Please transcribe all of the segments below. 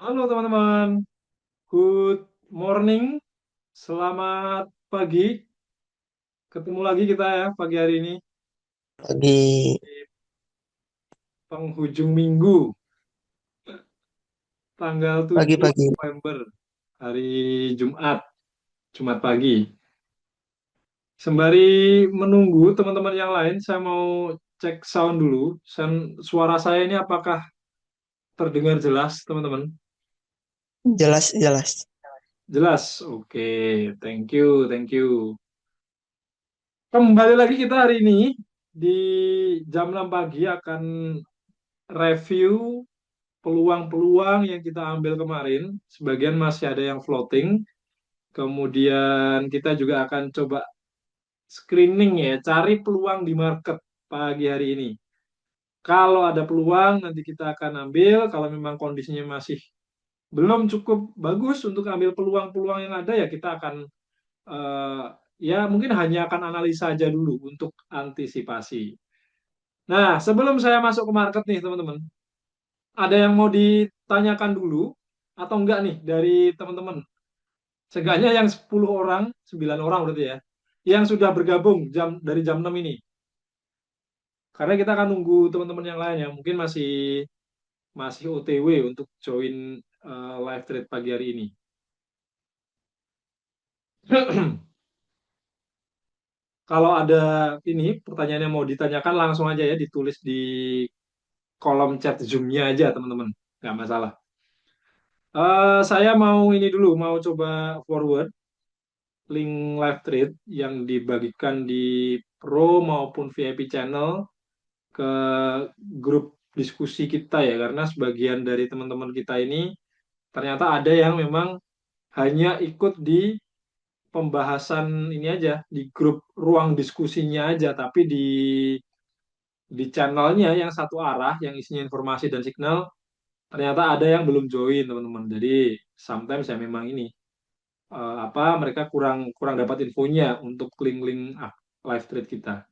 Halo teman-teman, good morning, selamat pagi. Ketemu lagi kita ya pagi hari ini Pagi, di penghujung minggu, tanggal 7 pagi. November, hari Jumat, Jumat pagi. Sembari menunggu teman-teman yang lain, saya mau cek sound dulu. Suara saya ini apakah terdengar jelas, teman-teman? Jelas, jelas. Jelas, oke, thank you, thank you. Kembali lagi kita hari ini di jam 6 pagi akan review peluang-peluang yang kita ambil kemarin. Sebagian masih ada yang floating. Kemudian kita juga akan coba screening ya, cari peluang di market pagi hari ini. Kalau ada peluang nanti kita akan ambil. Kalau memang kondisinya masih belum cukup bagus untuk ambil peluang-peluang yang ada ya kita akan eh, ya mungkin hanya akan analisa aja dulu untuk antisipasi. Nah, sebelum saya masuk ke market nih, teman-teman, ada yang mau ditanyakan dulu atau enggak nih dari teman-teman? Seenggaknya yang 10 orang, 9 orang berarti ya, yang sudah bergabung dari jam 6 ini. Karena kita akan nunggu teman-teman yang lain yang mungkin masih masih OTW untuk join live trade pagi hari ini. Kalau ada ini pertanyaan yang mau ditanyakan langsung aja ya ditulis di kolom chat Zoom-nya aja teman-teman. Nggak masalah. Saya mau ini dulu, mau coba forward link live trade yang dibagikan di Pro maupun VIP channel ke grup diskusi kita ya, karena sebagian dari teman-teman kita ini ternyata ada yang memang hanya ikut di pembahasan ini aja, di grup ruang diskusinya aja, tapi di channelnya yang satu arah, yang isinya informasi dan signal, ternyata ada yang belum join teman-teman. Jadi sometimes ya memang ini apa mereka kurang kurang dapat infonya untuk link-link live trade kita.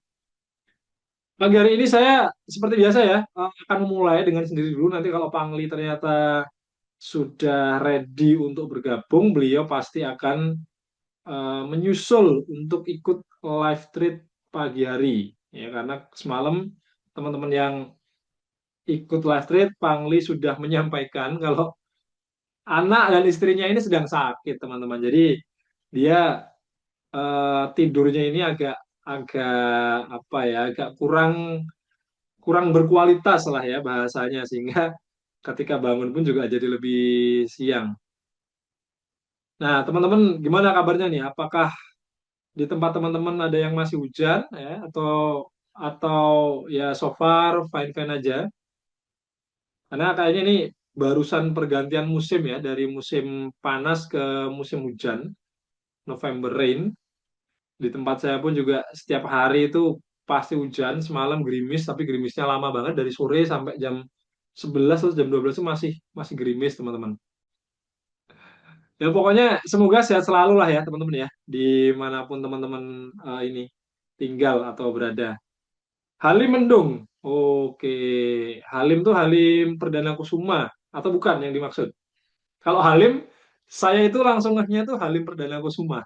Pagi hari ini saya seperti biasa ya akan memulai dengan sendiri dulu. Nanti kalau Pangli ternyata sudah ready untuk bergabung, beliau pasti akan menyusul untuk ikut live trade pagi hari. Ya karena semalam teman-teman yang ikut live trade, Pangli sudah menyampaikan kalau anak dan istrinya ini sedang sakit, teman-teman. Jadi dia tidurnya ini agak agak apa ya, agak kurang kurang berkualitas lah ya bahasanya sehingga ketika bangun pun juga jadi lebih siang. Nah, teman-teman gimana kabarnya nih? Apakah di tempat teman-teman ada yang masih hujan ya atau ya so far fine-fine aja? Karena kayaknya ini barusan pergantian musim ya dari musim panas ke musim hujan, November rain. Di tempat saya pun juga setiap hari itu pasti hujan, semalam gerimis tapi gerimisnya lama banget dari sore sampai jam 11 atau jam 12 itu masih masih gerimis, teman-teman. Ya pokoknya semoga sehat selalu lah ya teman-teman ya, dimanapun teman-teman ini tinggal atau berada. Halim Mendung, oke. Halim tuh Halim Perdana Kusuma atau bukan yang dimaksud? Kalau Halim, saya itu langsung ngehnya tuh Halim Perdana Kusuma.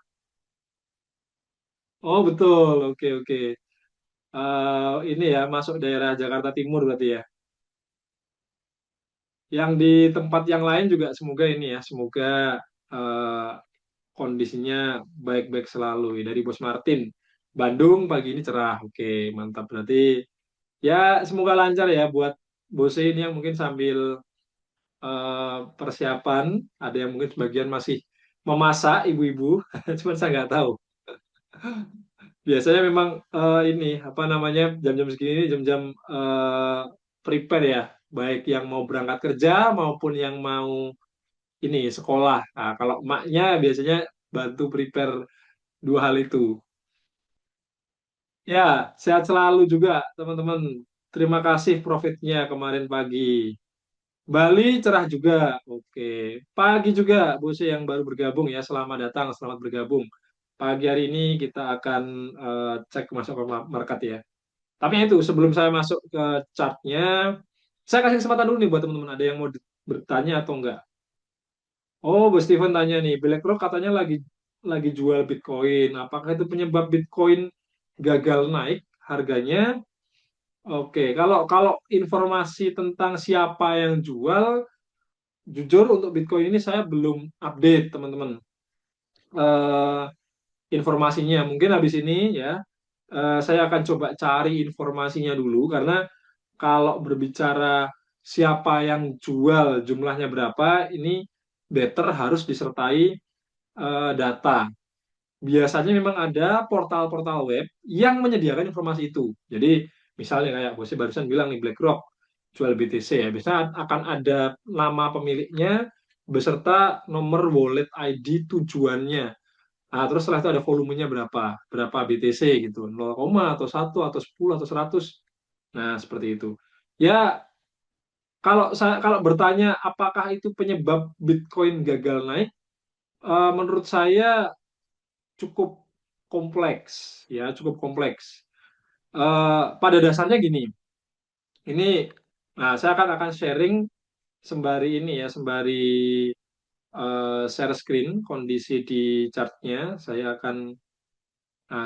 Oh betul, oke oke. Ini ya masuk daerah Jakarta Timur berarti ya. Yang di tempat yang lain juga semoga ini ya, semoga eh, kondisinya baik-baik selalu. Ya, dari Bos Martin, Bandung pagi ini cerah. Oke, mantap. Berarti ya semoga lancar ya buat Bose ini yang mungkin sambil persiapan. Ada yang mungkin sebagian masih memasak ibu-ibu, cuman saya nggak tahu. Biasanya memang ini apa namanya jam-jam segini ini jam-jam prepare ya, baik yang mau berangkat kerja maupun yang mau ini sekolah. Nah, kalau emaknya biasanya bantu prepare dua hal itu. Ya, sehat selalu juga teman-teman. Terima kasih profitnya kemarin pagi. Bali cerah juga. Oke. Pagi juga Bose yang baru bergabung ya. Selamat datang, selamat bergabung. Pagi hari ini kita akan cek masuk ke market ya. Tapi itu sebelum saya masuk ke chartnya, saya kasih kesempatan dulu nih buat teman-teman. Ada yang mau bertanya atau enggak? Oh, Bu Steven tanya nih, BlackRock katanya lagi jual Bitcoin. Apakah itu penyebab Bitcoin gagal naik harganya? Oke, kalau kalau informasi tentang siapa yang jual, jujur untuk Bitcoin ini saya belum update, teman-teman. Eh, informasinya mungkin habis ini ya, saya akan coba cari informasinya dulu karena kalau berbicara siapa yang jual jumlahnya berapa, ini better harus disertai data. Biasanya memang ada portal-portal web yang menyediakan informasi itu. Jadi misalnya kayak bosnya barusan bilang nih BlackRock jual BTC ya, biasanya akan ada nama pemiliknya beserta nomor wallet ID tujuannya. Nah, terus setelah itu ada volumenya berapa BTC gitu, 0, atau 1 atau 10 atau 100. Nah, seperti itu. Ya, kalau bertanya apakah itu penyebab Bitcoin gagal naik, menurut saya cukup kompleks, ya cukup kompleks. Pada dasarnya gini, ini, nah saya akan sharing sembari ini ya, sembari share screen kondisi di chartnya. Saya akan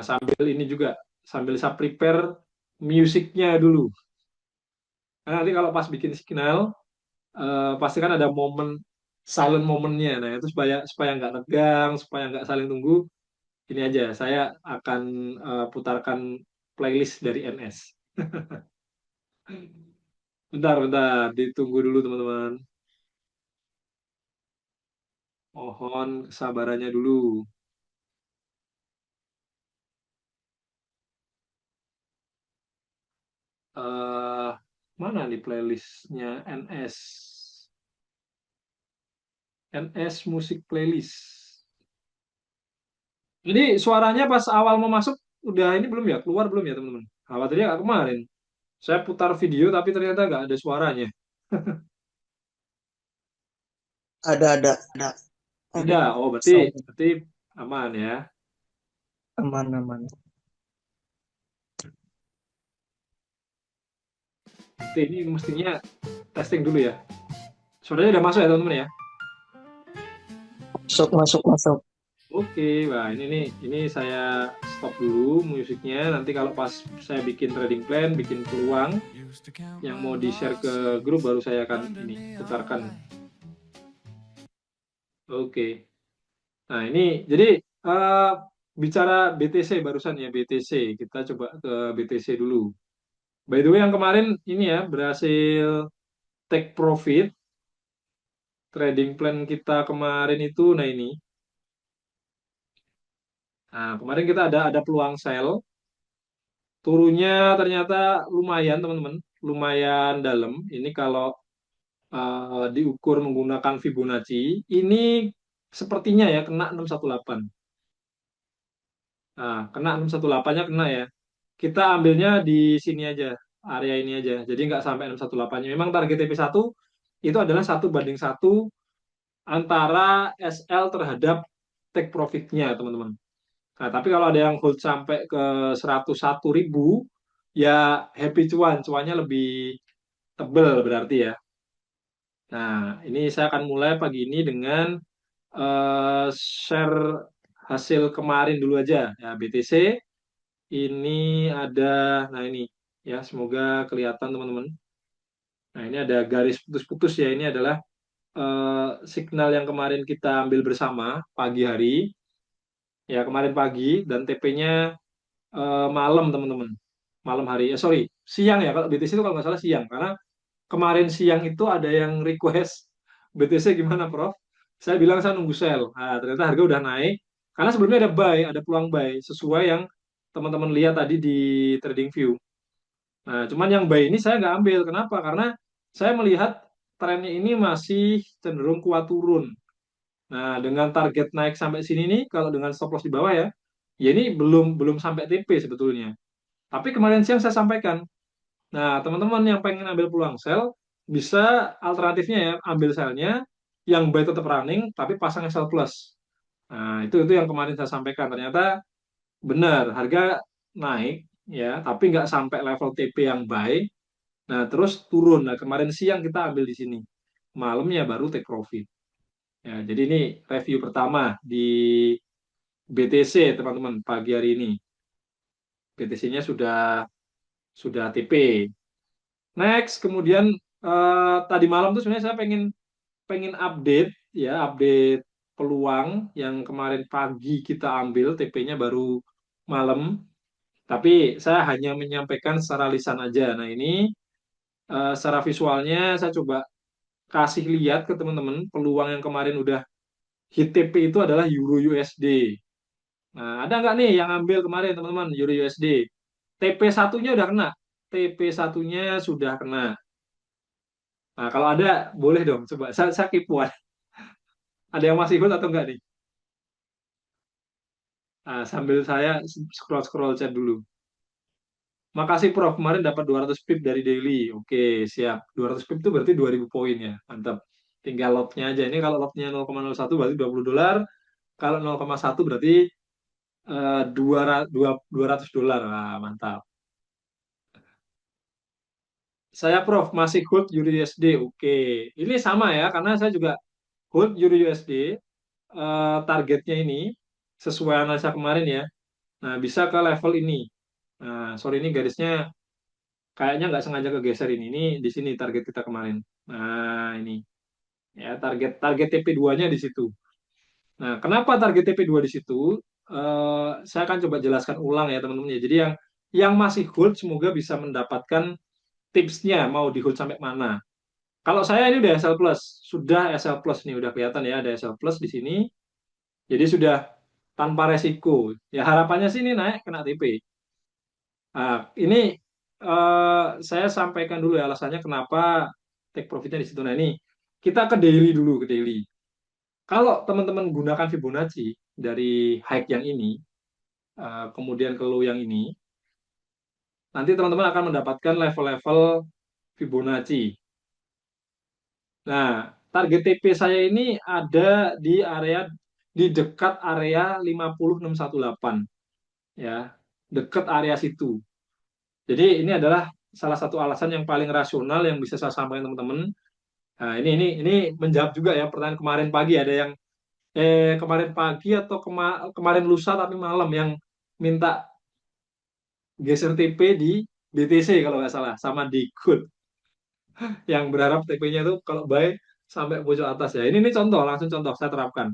sambil ini juga, sambil saya prepare musiknya dulu. Nah, nanti kalau pas bikin signal, pasti kan ada momen silent momennya. Nah itu supaya supaya nggak tegang, supaya nggak saling tunggu. Ini aja, saya akan putarkan playlist dari NS. Bentar, bentar, ditunggu dulu teman-teman. Mohon kesabarannya dulu. eh Mana nih playlistnya NS? NS Musik Playlist. Ini suaranya pas awal mau masuk, udah ini belum ya? Keluar belum ya teman-teman? Khawatirnya nggak kemarin. Saya putar video tapi ternyata nggak ada suaranya. Ada, ada Udah, oh berarti sound berarti aman ya. aman-aman. Berarti ini mestinya testing dulu ya. Suaranya udah masuk ya teman-teman ya. Masuk, masuk, masuk. Oke, wah ini saya stop dulu musiknya. Nanti kalau pas saya bikin trading plan, bikin peluang yang mau di-share ke grup, baru saya akan ini putarkan. Oke. Nah, ini jadi eh, bicara BTC barusan ya, BTC. Kita coba ke BTC dulu. By the way, yang kemarin ini ya berhasil take profit trading plan kita kemarin itu. Nah, ini. Nah, kemarin kita ada peluang sell. Turunnya ternyata lumayan, teman-teman. Lumayan dalam. Ini kalau diukur menggunakan Fibonacci, ini sepertinya ya kena 618. Nah, kena 618-nya kena ya. Kita ambilnya di sini aja, area ini aja. Jadi nggak sampai 618-nya. Memang target TP1 itu adalah 1:1 antara SL terhadap take profit-nya, teman-teman. Nah, tapi kalau ada yang hold sampai ke 101.000, ya happy cuan. Cuannya lebih tebel berarti ya. Nah, ini saya akan mulai pagi ini dengan share hasil kemarin dulu aja. Ya, BTC ini ada, nah ini ya semoga kelihatan teman-teman. Nah, ini ada garis putus-putus ya. Ini adalah signal yang kemarin kita ambil bersama pagi hari. Ya, kemarin pagi dan TP-nya malam teman-teman. Malam hari. Sorry, siang ya. Kalau BTC itu kalau nggak salah siang. Karena kemarin siang itu ada yang request BTC gimana, Prof? Saya bilang saya nunggu sell. Nah, ternyata harga udah naik. Karena sebelumnya ada buy, ada peluang buy sesuai yang teman-teman lihat tadi di TradingView. Nah, cuman yang buy ini saya nggak ambil. Kenapa? Karena saya melihat trennya ini masih cenderung kuat turun. Nah, dengan target naik sampai sini nih, kalau dengan stop loss di bawah ya, ya ini belum belum sampai TP sebetulnya. Tapi kemarin siang saya sampaikan. Nah, teman-teman yang pengen ambil peluang sell, bisa alternatifnya ya, ambil sellnya, yang buy tetap running, tapi pasang sell plus. Nah, itu yang kemarin saya sampaikan. Ternyata benar, harga naik, ya, tapi nggak sampai level TP yang buy. Nah, terus turun. Nah, kemarin siang kita ambil di sini. Malamnya baru take profit. Ya, jadi ini review pertama di BTC teman-teman pagi hari ini. BTC-nya sudah TP. Next, kemudian tadi malam tuh sebenarnya saya pengen pengen update ya, update peluang yang kemarin pagi kita ambil TP-nya baru malam, tapi saya hanya menyampaikan secara lisan aja. Nah, ini secara visualnya saya coba kasih lihat ke teman-teman peluang yang kemarin udah hit TP itu adalah Euro USD. Nah, ada nggak nih yang ambil kemarin teman-teman Euro USD? TP satunya udah kena. TP satunya sudah kena. Nah, kalau ada, boleh dong. Coba, saya kepoan. Ada yang masih ikut atau enggak nih? Nah, sambil saya scroll-scroll chat dulu. Makasih Prof, kemarin dapat 200 pip dari daily. Oke, siap. 200 pip itu berarti 2000 poin ya. Mantap. Tinggal lotnya aja. Ini kalau lotnya 0,01 berarti $20. Kalau 0,1 berarti 200 dolar. Wah, mantap. Saya Prof masih hold Euro USD. Oke, ini sama ya karena saya juga hold Euro USD. Targetnya ini sesuai analisa kemarin ya. Nah, bisa ke level ini. Nah, sorry ini garisnya kayaknya nggak sengaja kegeser ini. Ini di sini target kita kemarin. Nah, ini ya target target TP2-nya di situ. Nah, kenapa target TP2 di situ? Saya akan coba jelaskan ulang ya teman-teman ya. Jadi yang masih hold semoga bisa mendapatkan tipsnya mau di hold sampai mana. Kalau saya ini udah SL plus, sudah SL plus nih udah kelihatan ya ada SL plus di sini. Jadi sudah tanpa resiko. Ya harapannya sih ini naik kena TP. Nah, ini saya sampaikan dulu ya alasannya kenapa take profitnya di situ. Nah ini kita ke daily dulu ke daily. Kalau teman-teman gunakan Fibonacci dari high yang ini, kemudian ke low yang ini, nanti teman-teman akan mendapatkan level-level Fibonacci. Nah, target TP saya ini ada di dekat area 50618 ya, dekat area situ. Jadi ini adalah salah satu alasan yang paling rasional yang bisa saya sampaikan teman-teman. Nah, ini menjawab juga ya pertanyaan kemarin pagi ada yang kemarin pagi atau kemarin lusa tapi malam yang minta geser TP di BTC kalau nggak salah sama di Good yang berharap TP-nya itu kalau buy sampai pojok atas ya. Ini contoh langsung contoh saya terapkan.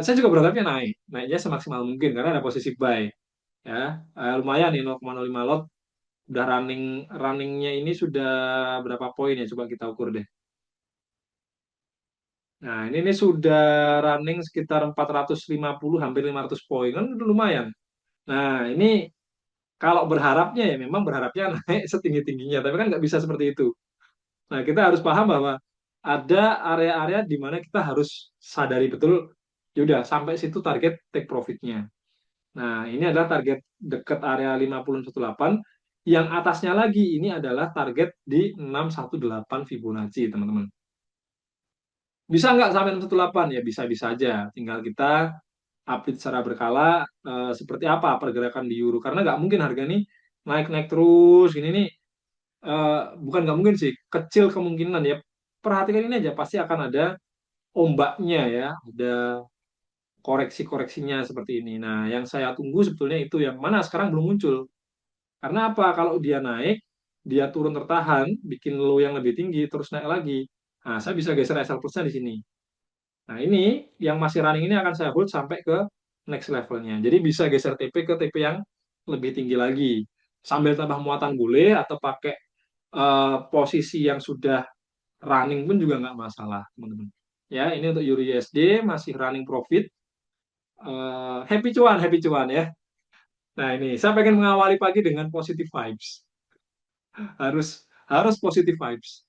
Saya juga berharapnya naiknya semaksimal mungkin karena ada posisi buy ya. Lumayan nih 0,05 lot udah runningnya ini sudah berapa poin ya coba kita ukur deh. Nah, ini sudah running sekitar 450 hampir 500 poin kan udah lumayan. Nah, ini kalau berharapnya ya memang berharapnya naik setinggi-tingginya, tapi kan nggak bisa seperti itu. Nah, kita harus paham bahwa ada area-area di mana kita harus sadari betul, ya udah sampai situ target take profitnya. Nah, ini adalah target dekat area 5018. Yang atasnya lagi ini adalah target di 618 Fibonacci, teman-teman. Bisa nggak sampai 618? Ya bisa-bisa aja. Tinggal kita update secara berkala seperti apa pergerakan di euro. Karena nggak mungkin harga ini naik-naik terus. Gini nih, bukan nggak mungkin sih. Kecil kemungkinan ya. Perhatikan ini aja, pasti akan ada ombaknya ya. Ada koreksi-koreksinya seperti ini. Nah, yang saya tunggu sebetulnya itu yang mana sekarang belum muncul. Karena apa? Kalau dia naik, dia turun tertahan, bikin low yang lebih tinggi, terus naik lagi. Nah, saya bisa geser SL plusnya di sini. Nah, ini yang masih running ini akan saya hold sampai ke next levelnya. Jadi bisa geser TP ke TP yang lebih tinggi lagi. Sambil tambah muatan boleh atau pakai posisi yang sudah running pun juga nggak masalah, teman-teman. Ya, ini untuk Euro USD masih running profit. Happy cuan ya. Nah, ini saya pengen mengawali pagi dengan positive vibes. Harus harus positive vibes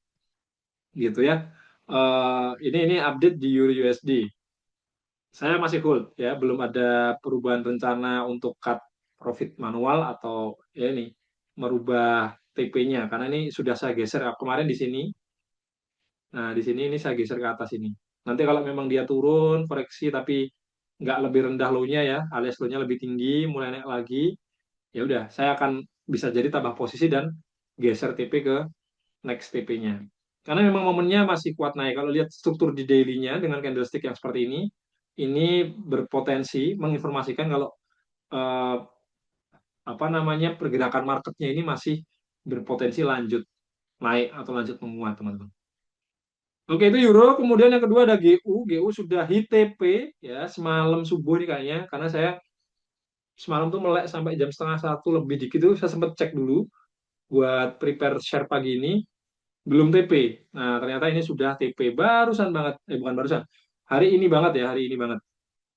gitu ya. Ini update di Euro USD. Saya masih hold ya, belum ada perubahan rencana untuk cut profit manual atau ya ini merubah TP-nya karena ini sudah saya geser kemarin di sini. Nah, di sini ini saya geser ke atas ini. Nanti kalau memang dia turun koreksi tapi nggak lebih rendah low-nya ya, alias low-nya lebih tinggi, mulai naik lagi, ya udah, saya akan bisa jadi tambah posisi dan geser TP ke next TP-nya. Karena memang momennya masih kuat naik. Kalau lihat struktur di daily-nya dengan candlestick yang seperti ini berpotensi menginformasikan kalau eh, apa namanya pergerakan marketnya ini masih berpotensi lanjut naik atau lanjut menguat, teman-teman. Oke, itu euro. Kemudian yang kedua ada GU. GU sudah hit TP ya semalam subuh nih kayaknya. Karena saya semalam tuh melek sampai jam setengah satu lebih dikit tuh saya sempat cek dulu buat prepare share pagi ini. Belum TP. Nah, ternyata ini sudah TP barusan banget. Bukan barusan. Hari ini banget ya, hari ini banget.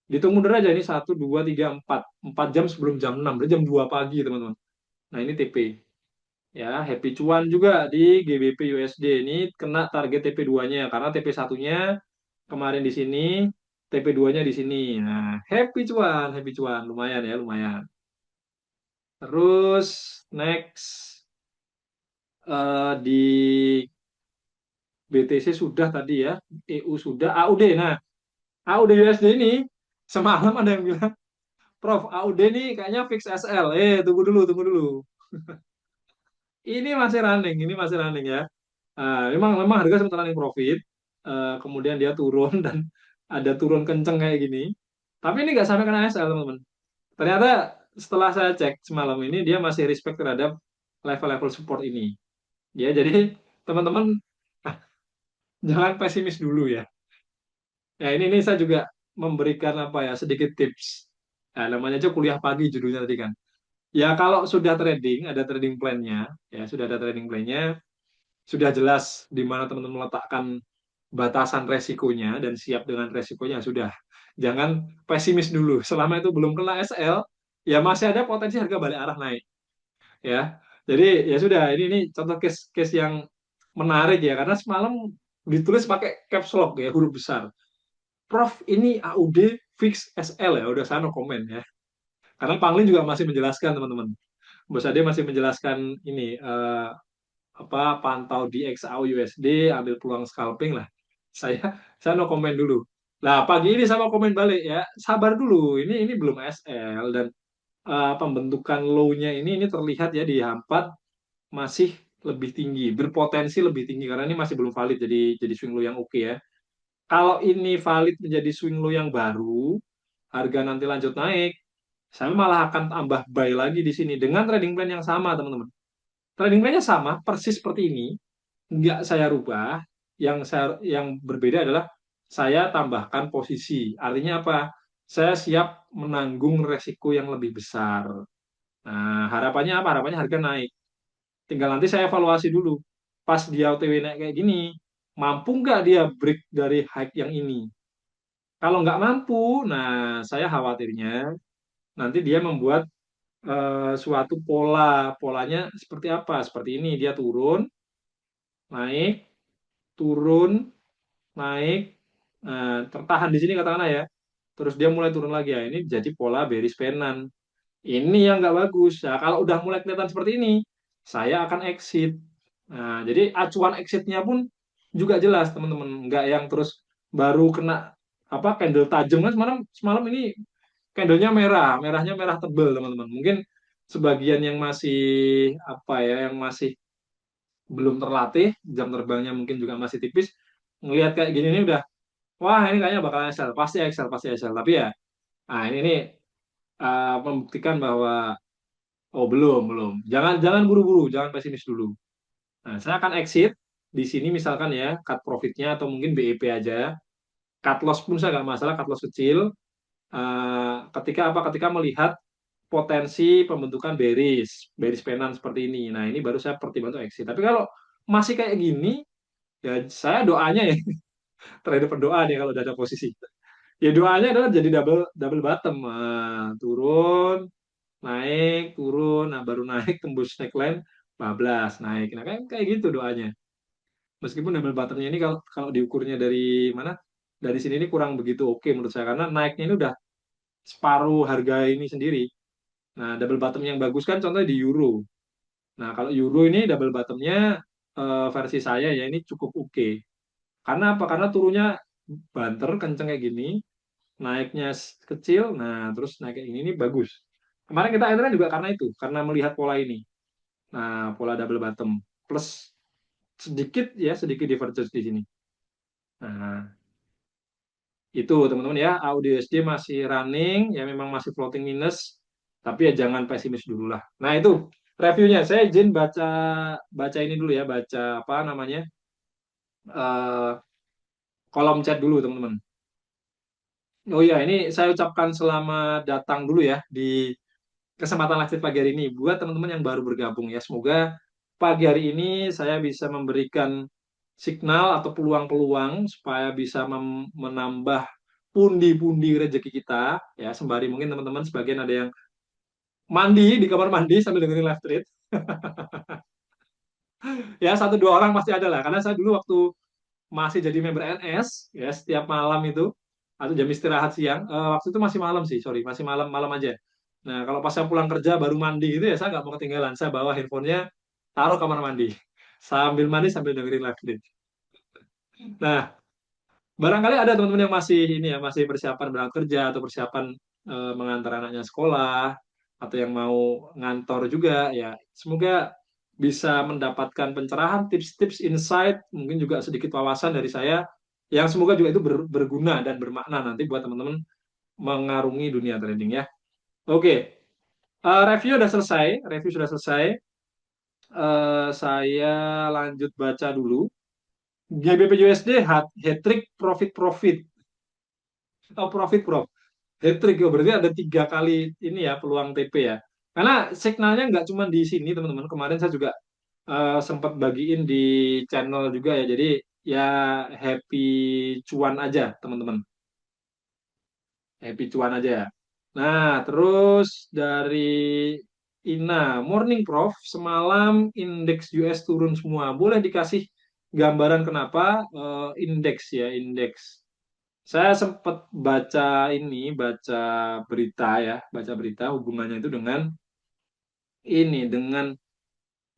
Dihitung mundur aja ini 1, 2, 3, 4 jam sebelum jam 6. Berarti jam 2 pagi, teman-teman. Nah, ini TP. Ya, happy cuan juga di GBP USD. Ini kena target TP2-nya. Karena TP1-nya kemarin di sini, TP2-nya di sini. Nah, happy cuan. Lumayan ya, lumayan. Terus, next. Di BTC sudah tadi ya, EU sudah, AUD. Nah, AUD USD ini semalam ada yang bilang, Prof, AUD ini kayaknya fix SL. Tunggu dulu, tunggu dulu. Ini masih running ya. Memang memang harga sempat running profit, kemudian dia turun dan ada turun kenceng kayak gini. Tapi ini nggak sampai kena SL, teman-teman. Ternyata setelah saya cek semalam ini dia masih respect terhadap level-level support ini. Ya, jadi teman-teman jangan pesimis dulu ya. Ya, ini saya juga memberikan apa ya sedikit tips. Nah, namanya aja kuliah pagi judulnya tadi kan. Ya kalau sudah trading, ada trading plan-nya, ya sudah ada trading plan-nya, sudah jelas di mana teman-teman meletakkan batasan resikonya dan siap dengan resikonya sudah. Jangan pesimis dulu. Selama itu belum kena SL, ya masih ada potensi harga balik arah naik, ya. Jadi ya sudah, ini contoh case yang menarik ya karena semalam ditulis pakai caps lock ya huruf besar. Prof, ini AUD fix SL ya, udah sana komen ya. Karena Panglin juga masih menjelaskan teman-teman. Bos Ade masih menjelaskan ini apa pantau di XAU USD, ambil peluang scalping lah. Saya no komen dulu. Nah, pagi ini sama komen balik ya. Sabar dulu. Ini belum SL dan pembentukan low-nya ini terlihat ya di H4 masih lebih tinggi, berpotensi lebih tinggi karena ini masih belum valid jadi swing low yang oke ya. Kalau ini valid menjadi swing low yang baru, harga nanti lanjut naik, saya malah akan tambah buy lagi di sini dengan trading plan yang sama, teman-teman. Trading plan-nya sama, persis seperti ini, nggak saya rubah. Yang berbeda adalah saya tambahkan posisi. Artinya apa? Saya siap menanggung resiko yang lebih besar. Nah, harapannya apa? Harapannya harga naik. Tinggal nanti saya evaluasi dulu. Pas dia OTW naik kayak gini, mampu nggak dia break dari high yang ini? Kalau nggak mampu, nah saya khawatirnya nanti dia membuat suatu polanya seperti apa? Seperti ini, dia turun, naik, turun, naik, tertahan di sini katakanlah ya. Terus dia mulai turun lagi ya. Ini jadi pola bearish penan. Ini yang nggak bagus. Nah, kalau udah mulai kelihatan seperti ini, saya akan exit. Nah, jadi acuan exitnya pun juga jelas, teman-teman. Nggak yang terus baru kena apa candle tajam kan semalam semalam ini candlenya merah, merahnya merah tebel, teman-teman. Mungkin sebagian yang masih apa ya, yang masih belum terlatih, jam terbangnya mungkin juga masih tipis, ngelihat kayak gini ini udah, wah ini kayaknya bakal Excel, pasti Excel, pasti Excel. Tapi ya, nah ini nih membuktikan bahwa oh belum, belum. Jangan jangan buru-buru, jangan pesimis dulu. Nah, saya akan exit di sini misalkan ya, cut profitnya atau mungkin BEP aja. Cut loss pun saya nggak masalah, cut loss kecil. Ketika apa? Ketika melihat potensi pembentukan bearish penan seperti ini. Nah, ini baru saya pertimbangkan untuk exit. Tapi kalau masih kayak gini, ya saya doanya ya, trader berdoa nih kalau udah ada posisi. Ya doanya adalah jadi double double bottom. Turun, naik, turun, nah baru naik tembus neckline, bablas, naik. Nah, kayak gitu doanya. Meskipun double bottomnya ini kalau kalau diukurnya dari mana? Dari sini ini kurang begitu oke menurut saya karena naiknya ini udah separuh harga ini sendiri. Nah, double bottom yang bagus kan contohnya di euro. Nah, kalau euro ini double bottomnya versi saya ya ini cukup oke. Karena apa? Karena turunnya banter kenceng kayak gini, naiknya kecil, nah terus naik kayak gini ini bagus. Kemarin kita enter juga karena itu, karena melihat pola ini. Nah, pola double bottom plus sedikit ya, sedikit divergence di sini. Nah, itu teman-teman ya, AUD masih running, ya memang masih floating minus, tapi ya jangan pesimis dulu lah. Nah itu reviewnya, saya izin baca baca ini dulu ya, baca apa namanya eh, kolom chat dulu teman-teman. Oh iya, ini saya ucapkan selamat datang dulu ya di kesempatan live pagi hari ini buat teman-teman yang baru bergabung ya. Semoga pagi hari ini saya bisa memberikan signal atau peluang-peluang supaya bisa menambah pundi-pundi rezeki kita ya. Sembari mungkin teman-teman sebagian ada yang mandi di kamar mandi sambil dengerin live trade. Ya satu dua orang pasti ada lah. Karena saya dulu waktu masih jadi member NS ya setiap malam itu atau jam istirahat siang waktu itu masih malam sih sorry masih malam malam aja. Nah kalau pas saya pulang kerja baru mandi itu ya saya nggak mau ketinggalan, saya bawa handphonenya taruh kamar mandi sambil mandi sambil dengerin live feed. Nah barangkali ada teman-teman yang masih ini ya masih persiapan berangkat kerja atau persiapan mengantar anaknya sekolah atau yang mau ngantor juga ya semoga bisa mendapatkan pencerahan tips-tips insight mungkin juga sedikit wawasan dari saya yang semoga juga itu berguna dan bermakna nanti buat teman-teman mengarungi dunia trading ya. Oke, review sudah selesai, review sudah selesai. Saya lanjut baca dulu. GBP USD hat trick profit profit atau profit prof. Hat trick ya berarti ada 3 kali ini ya peluang TP ya. Karena signalnya nggak cuma di sini teman-teman. Kemarin saya juga sempat bagiin di channel juga ya. Jadi ya happy cuan aja teman-teman. Happy cuan aja ya. Nah, terus dari Ina, Morning Prof, semalam indeks US turun semua. Boleh dikasih gambaran kenapa indeks ya, indeks. Saya sempat baca ini, baca berita ya, baca berita hubungannya itu dengan ini, dengan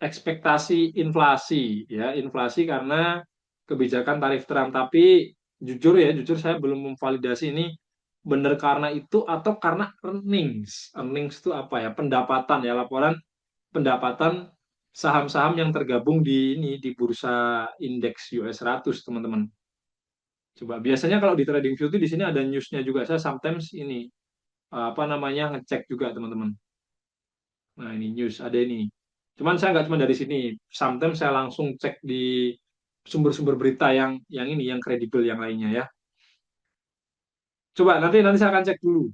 ekspektasi inflasi ya, inflasi karena kebijakan tarif Trump. Tapi jujur ya, jujur saya belum memvalidasi ini benar karena itu atau karena earnings. Earnings itu apa ya? Pendapatan ya, laporan pendapatan saham-saham yang tergabung di ini di bursa indeks US 100, teman-teman. Coba biasanya kalau di TradingView itu di sini ada newsnya juga. Saya sometimes ini apa namanya ngecek juga, teman-teman. Nah, ini news ada ini. Cuman saya nggak cuma dari sini. Sometimes saya langsung cek di sumber-sumber berita yang ini yang kredibel yang lainnya ya. Coba nanti nanti saya akan cek dulu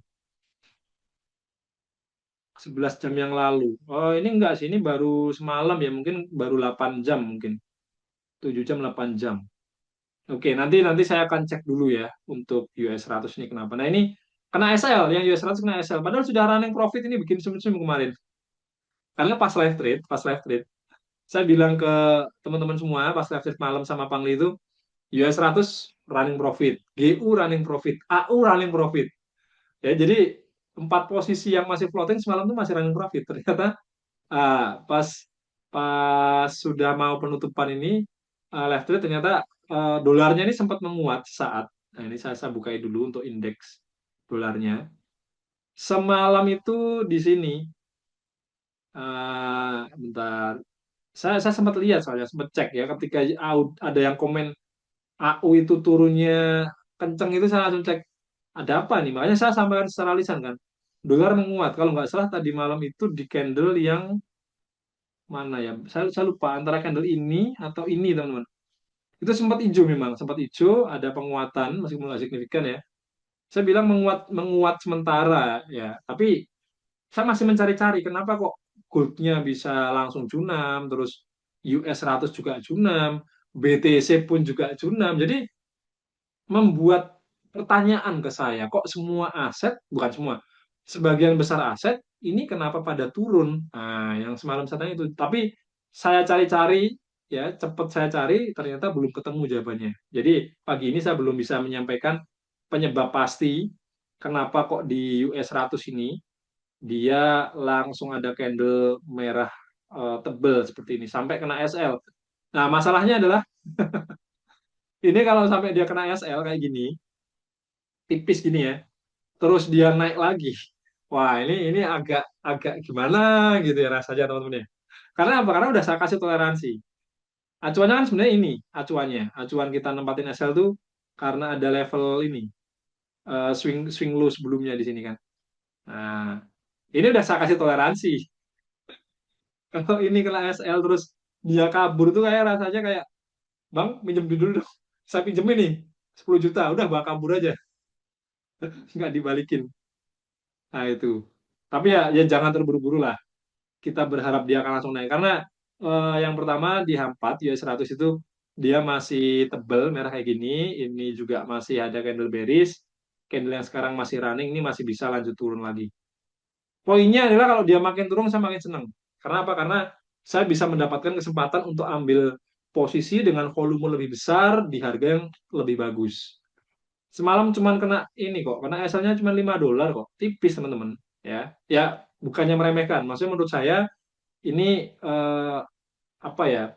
11 jam yang lalu. Oh, ini enggak sih, ini baru semalam ya, mungkin baru 8 jam mungkin. 7 jam 8 jam. Oke, nanti nanti saya akan cek dulu ya untuk US 100 ini kenapa. Nah, ini kena SL, yang US 100 kena SL. Padahal sudah running profit ini bikin sum-sum kemarin. Karena pas live trade, saya bilang ke teman-teman semua pas live trade malam sama Pangli itu, US 100 running profit, GU running profit, AU running profit. Ya, jadi 4 posisi yang masih floating semalam itu masih running profit. Ternyata pas pas sudah mau penutupan ini left trade ternyata dolarnya ini sempat menguat saat. Nah, ini saya bukai dulu untuk indeks dolarnya. Semalam itu di sini bentar. Saya sempat lihat soalnya sempat cek ya ketika ada yang komen AU itu turunnya kenceng itu saya langsung cek ada apa nih. Makanya saya sampaikan secara lisan kan. Dolar menguat. Kalau nggak salah tadi malam itu di candle yang mana ya? Saya lupa antara candle ini atau ini teman-teman. Itu sempat hijau memang, sempat hijau, ada penguatan meskipun nggak signifikan ya. Saya bilang menguat menguat sementara ya, tapi saya masih mencari-cari kenapa kok goldnya bisa langsung junam, terus US 100 juga junam, BTC pun juga junam. Jadi membuat pertanyaan ke saya, kok semua aset, bukan semua, sebagian besar aset ini kenapa pada turun? Nah, yang semalam saya tanya itu. Tapi saya cari-cari, ya cepat saya cari, ternyata belum ketemu jawabannya. Jadi pagi ini saya belum bisa menyampaikan penyebab pasti kenapa kok di US 100 ini dia langsung ada candle merah tebel seperti ini sampai kena SL. Nah, masalahnya adalah ini kalau sampai dia kena SL kayak gini, tipis gini ya, terus dia naik lagi. Wah, ini agak agak gimana gitu ya rasanya teman-teman ya. Karena apa? Karena udah saya kasih toleransi. Acuannya kan sebenarnya ini, acuan kita nempatin SL tuh karena ada level ini, swing swing low sebelumnya di sini kan. Nah, ini udah saya kasih toleransi. Kalau ini kena SL terus dia kabur tuh kayak rasanya kayak, Bang, minjem dulu dong. Saya pinjem ini 10 juta, udah bawa kabur aja, nggak dibalikin. Nah itu. Tapi ya jangan terburu-buru lah. Kita berharap dia akan langsung naik. Karena yang pertama di H4 US 100 itu dia masih tebel merah kayak gini. Ini juga masih ada candle bearish. Candle yang sekarang masih running ini masih bisa lanjut turun lagi. Poinnya adalah kalau dia makin turun saya makin senang. Karena apa? Karena saya bisa mendapatkan kesempatan untuk ambil posisi dengan volume lebih besar di harga yang lebih bagus. Semalam cuman kena ini kok, kena SL-nya cuma $5 kok. Tipis teman-teman. Ya, ya bukannya meremehkan. Maksudnya menurut saya ini apa ya,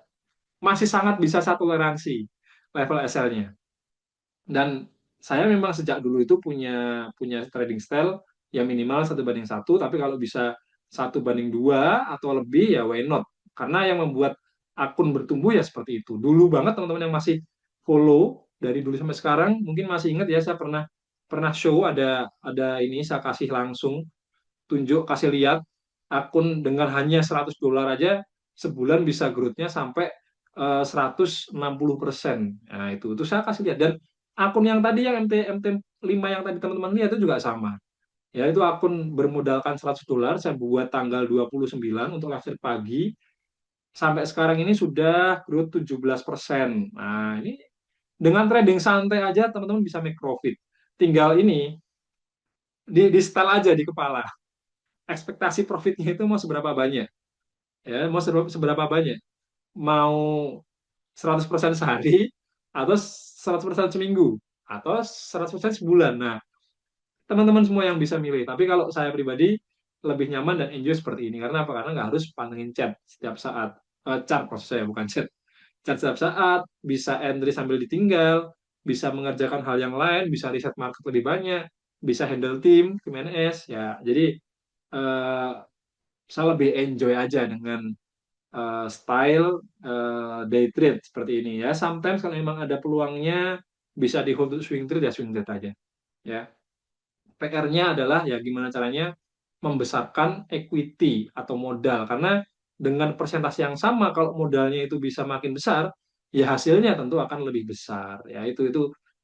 masih sangat bisa satu toleransi level SL-nya. Dan saya memang sejak dulu itu punya punya trading style yang minimal 1:1, tapi kalau bisa 1:2 atau lebih ya why not? Karena yang membuat akun bertumbuh ya seperti itu. Dulu banget teman-teman yang masih follow dari dulu sampai sekarang mungkin masih ingat ya, saya pernah pernah show ada ini saya kasih langsung tunjuk kasih lihat akun dengan hanya $100 aja sebulan bisa growth-nya sampai 160%. Nah, itu saya kasih lihat. Dan akun yang tadi yang MT5 yang tadi teman-teman lihat itu juga sama. Ya, itu akun bermodalkan $100, saya buat tanggal 29 untuk live trade pagi. Sampai sekarang ini sudah growth 17%. Nah, ini dengan trading santai aja teman-teman bisa make profit. Tinggal ini di setel aja di kepala ekspektasi profitnya itu mau seberapa banyak, ya mau seberapa banyak, mau 100% sehari atau 100% seminggu atau 100% sebulan. Nah, teman-teman semua yang bisa milih, tapi kalau saya pribadi lebih nyaman dan enjoy seperti ini. Karena apa? Karena nggak harus pantengin chat setiap saat. Chart maksud saya, bukan chat. Chat setiap saat, bisa entry sambil ditinggal, bisa mengerjakan hal yang lain, bisa riset market lebih banyak, bisa handle tim, tim NS, ya. Jadi eh, saya lebih enjoy aja dengan style day trade seperti ini ya. Sometimes kalau memang ada peluangnya bisa di hold untuk swing trade ya swing trade aja. Ya, PR-nya adalah ya gimana caranya membesarkan equity atau modal karena dengan persentase yang sama kalau modalnya itu bisa makin besar ya hasilnya tentu akan lebih besar. Ya itu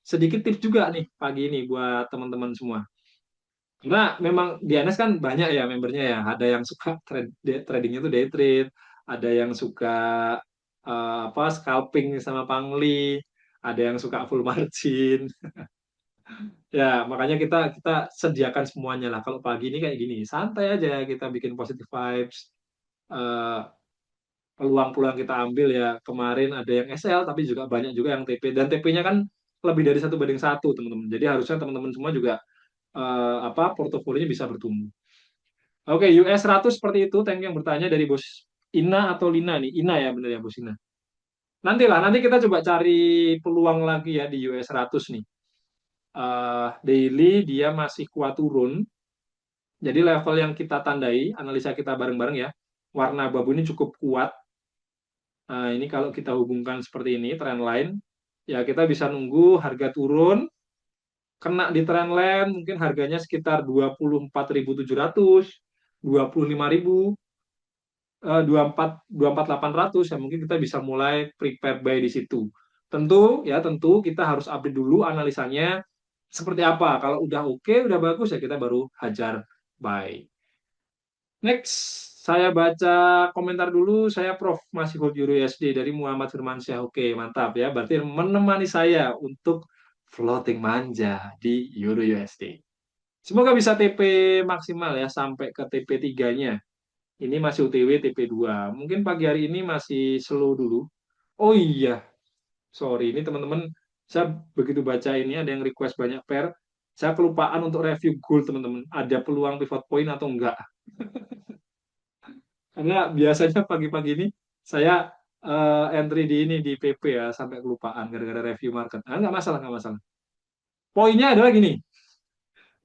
sedikit tips juga nih pagi ini buat teman-teman semua. Karena memang di NS kan banyak ya membernya ya. Ada yang suka tradingnya itu day trade, ada yang suka apa scalping sama pangli, ada yang suka full margin. Ya, makanya kita kita sediakan semuanya lah. Kalau pagi ini kayak gini, santai aja kita bikin positive vibes. eh, Peluang-peluang kita ambil ya kemarin ada yang SL tapi juga banyak juga yang TP dan TP-nya kan lebih dari 1:1 teman-teman. Jadi harusnya teman-teman semua juga apa portofolionya bisa bertumbuh. Oke, US 100 seperti itu. Thank you yang bertanya dari Bos Ina atau Lina nih. Ina ya bener ya Bos Ina. Nanti kita coba cari peluang lagi ya di US 100 nih. Daily dia masih kuat turun. Jadi level yang kita tandai, analisa kita bareng-bareng ya. Warna abu ini cukup kuat. Ini kalau kita hubungkan seperti ini, trend line, ya kita bisa nunggu harga turun, kena di trend line, mungkin harganya sekitar 24.700, 25.000, 24.800 ya mungkin kita bisa mulai prepare buy di situ. Tentu kita harus update dulu analisanya seperti apa. Kalau udah oke, udah bagus ya kita baru hajar buy. Next, saya baca komentar dulu. Saya Prof masih hold Euro USD dari Muhammad Firmansyah. Oke, mantap ya. Berarti menemani saya untuk floating manja di Euro USD. Semoga bisa TP maksimal ya sampai ke TP 3-nya. Ini masih UTW TP2. Mungkin pagi hari ini masih slow dulu. Oh iya, sorry. Ini teman-teman, saya begitu baca ini ada yang request banyak pair. Saya kelupaan untuk review gold teman-teman. Ada peluang pivot point atau enggak? Karena biasanya pagi-pagi ini saya entry di ini di PP ya sampai kelupaan gara-gara review market. Nggak masalah, nggak masalah. Poinnya adalah gini,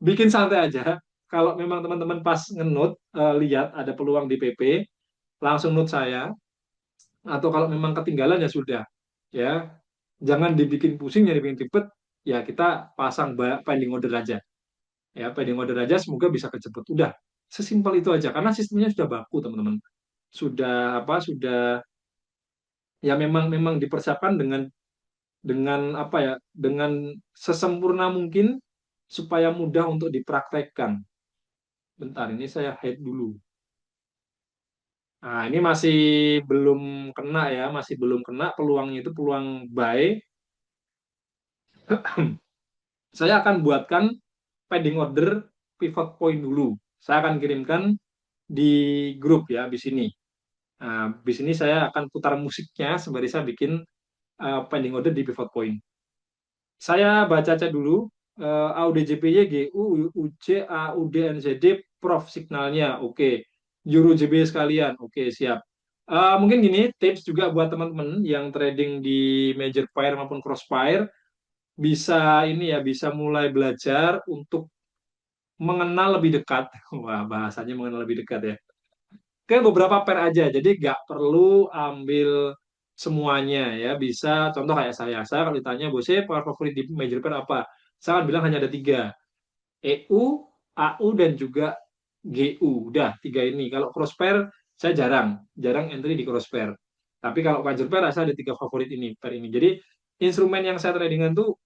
bikin santai aja. Kalau memang teman-teman pas ngenut lihat ada peluang di PP, langsung note saya. atau kalau memang ketinggalan ya sudah, ya jangan dibikin pusing, ya dibikin ribet, ya kita pasang pending order aja, ya pending order aja, semoga bisa kejemput, udah sesimpel itu aja, karena sistemnya sudah baku teman-teman, sudah apa, sudah, ya memang memang dipersiapkan dengan apa ya, dengan sesempurna mungkin supaya mudah untuk dipraktekkan. Bentar, ini saya hide dulu. Nah, ini masih belum kena ya, masih belum kena peluangnya, itu peluang buy. Saya akan buatkan pending order pivot point dulu. Saya akan kirimkan di grup ya, di sini. Nah, di sini saya akan putar musiknya sembari saya bikin pending order di pivot point. Saya baca chat dulu. AUDJPY, GU, UC, AUD, NZD, Prof signalnya. Oke. Euro JPY sekalian. Oke, siap. Mungkin gini, tips juga buat teman-teman yang trading di major pair maupun cross pair, bisa ini ya, bisa mulai belajar untuk mengenal lebih dekat. Wah, bahasanya mengenal lebih dekat ya. Ke beberapa pair aja, jadi nggak perlu ambil semuanya ya. Bisa contoh kayak saya kalau ditanya, bosnya pair favorit di major pair apa? Saya akan bilang hanya ada tiga, EU, AU, dan juga GU. Udah tiga ini. Kalau cross pair saya jarang, jarang entry di cross pair. Tapi kalau major pair saya ada tiga favorit ini, pair ini. Jadi instrumen yang saya tradingan tuh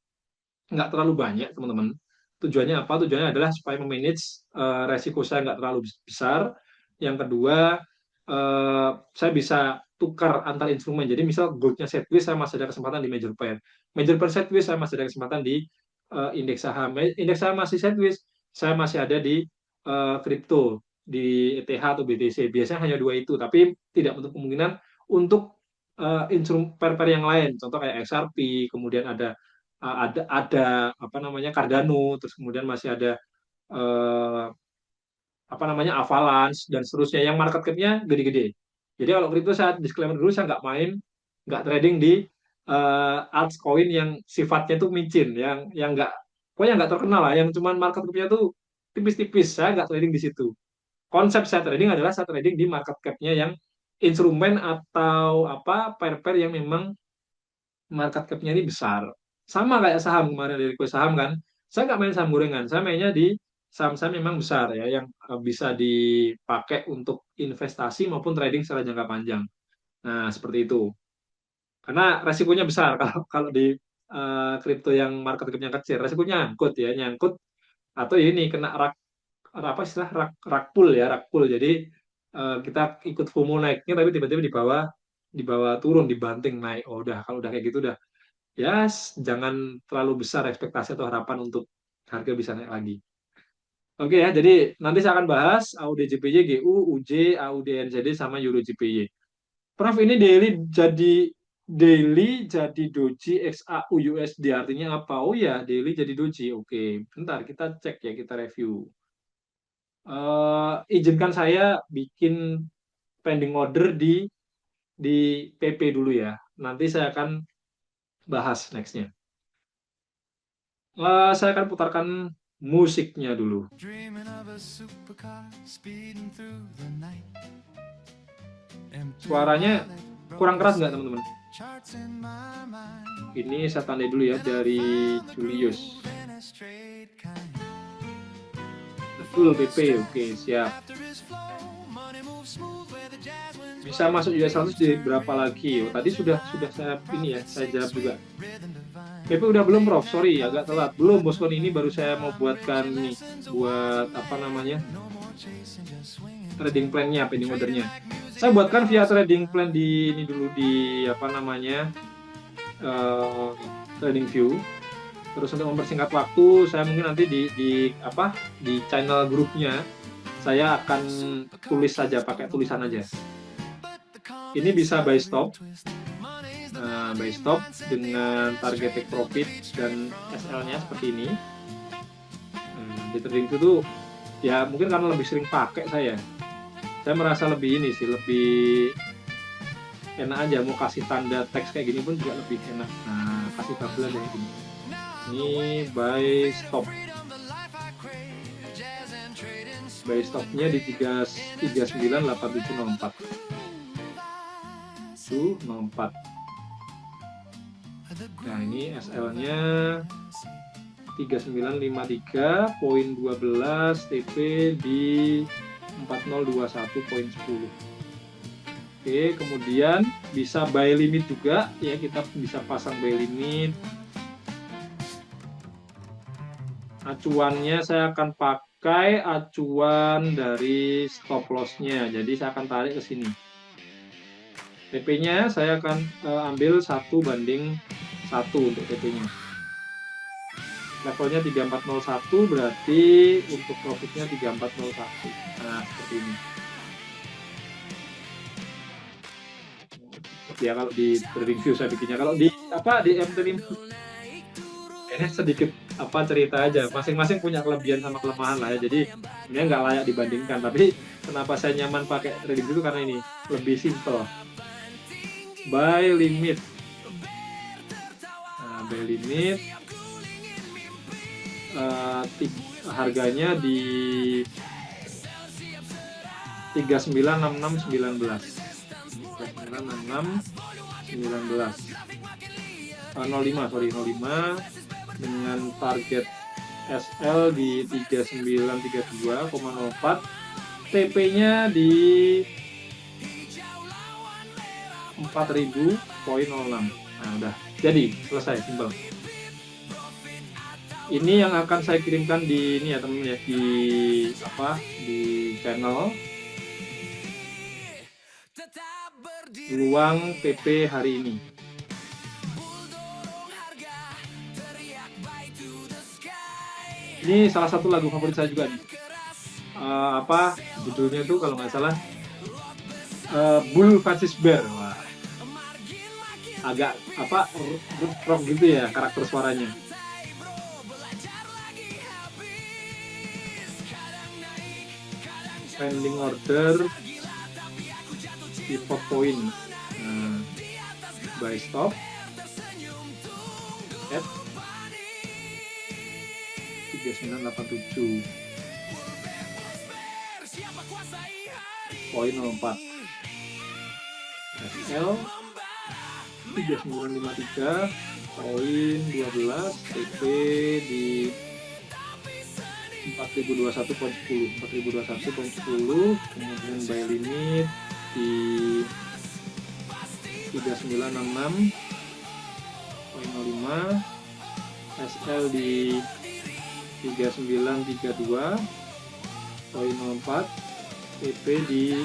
nggak terlalu banyak teman-teman. Tujuannya apa? Tujuannya adalah supaya memanage resiko saya nggak terlalu besar. Yang kedua, saya bisa tukar antar instrumen. Jadi misal goldnya sideways, saya masih ada kesempatan di major pair. Major pair sideways, saya masih ada kesempatan di indeks saham. Indeks saham masih sideways, saya masih ada di kripto, di ETH atau BTC. Biasanya hanya dua itu, tapi tidak untuk kemungkinan untuk instrumen pair-pair yang lain. Contoh kayak XRP, kemudian ada apa namanya Cardano, terus kemudian masih ada eh, apa namanya Avalanche dan seterusnya yang market cap-nya gede-gede. Jadi kalau kripto saya disclaimer dulu, saya nggak main, nggak trading di altcoin yang sifatnya itu micin, yang nggak, pokoknya nggak terkenal lah, yang cuman market cap-nya tuh tipis-tipis. Saya nggak trading di situ. Konsep saya trading adalah saya trading di market cap-nya yang instrumen atau apa pair-pair yang memang market cap-nya ini besar. Sama kayak saham kemarin dari kue saham kan. Saya nggak main saham gorengan. Saya mainnya di saham-saham memang besar ya, yang bisa dipakai untuk investasi maupun trading secara jangka panjang. Nah, seperti itu. Karena resikonya besar kalau kalau di kripto yang market cap-nya kecil. Resikonya nyangkut ya, nyangkut atau ya ini kena apa istilah rak pull ya, rak pull. Jadi kita ikut FOMO naiknya tapi tiba-tiba di bawah turun, dibanting naik. Oh, udah kalau udah kayak gitu udah, ya jangan terlalu besar ekspektasi atau harapan untuk harga bisa naik lagi. Oke ya, jadi nanti saya akan bahas AUD JPY, GU, UJ, AUD NZD sama Euro JPY. Prof, ini daily jadi doji XAU USD, artinya apa? Oh ya, daily jadi doji. Oke, bentar kita cek ya, kita review. Izinkan saya bikin pending order di PP dulu ya. Nanti saya akan bahas nextnya. Saya akan putarkan musiknya dulu. Suaranya kurang keras nggak teman-teman? Ini saya tandai dulu ya dari Julius. Betul PP, oke siap. Bisa masuk US 100 di berapa lagi? Oh, tadi sudah saya ini ya, saya jawab juga. PP udah belum Prof? Sorry agak telat. Belum Boskon, ini baru saya mau buatkan nih, buat apa namanya, trading plan-nya, pending order-nya. Saya buatkan via trading plan di ini dulu, di apa namanya, uh, trading view. Terus untuk mempersingkat waktu, saya mungkin nanti di channel grupnya saya akan tulis saja, pakai tulisan aja. Ini bisa buy stop, buy stop dengan target take profit dan SL-nya seperti ini. Di trading view tuh ya mungkin karena lebih sering pakai saya merasa lebih ini sih, lebih enak aja, mau kasih tanda teks kayak gini pun juga lebih enak. Nah, kasih tabelan kayak gini. Ini buy stopnya di 398704. 0704. Nah, ini SL-nya 3953.12, TP di 4021.10. Oke, kemudian bisa buy limit juga ya, kita bisa pasang buy limit. Acuannya saya akan pakai acuan dari stop loss-nya. Jadi saya akan tarik ke sini. TP-nya saya akan ambil 1:1 untuk TP-nya. Levelnya 3401, berarti untuk profitnya 3401. Nah, seperti ini. Ya kalau di trading view saya bikinnya, kalau di M-Trading ini sedikit cerita aja, masing-masing punya kelebihan sama kelemahan lah ya, jadi ini nggak layak dibandingkan, tapi kenapa saya nyaman pakai trading view karena ini lebih simple. Buy limit, nah, buy limit harganya di 396619. 05 dengan target SL di 3932,04, TP-nya di 4000.06. Nah, udah jadi selesai, simpel. Ini yang akan saya kirimkan di ini ya teman-teman ya, di channel luang PP hari ini. Ini salah satu lagu favorit saya juga nih. Judulnya tuh kalau nggak salah Bull vs Bear. Wah, agak rock gitu ya karakter suaranya. Pending order pivot point, buy stop at 3987.04. SL 3953.12, TP di 4021.10, kemudian buy limit di 3966.05, SL di 3932.04, TP di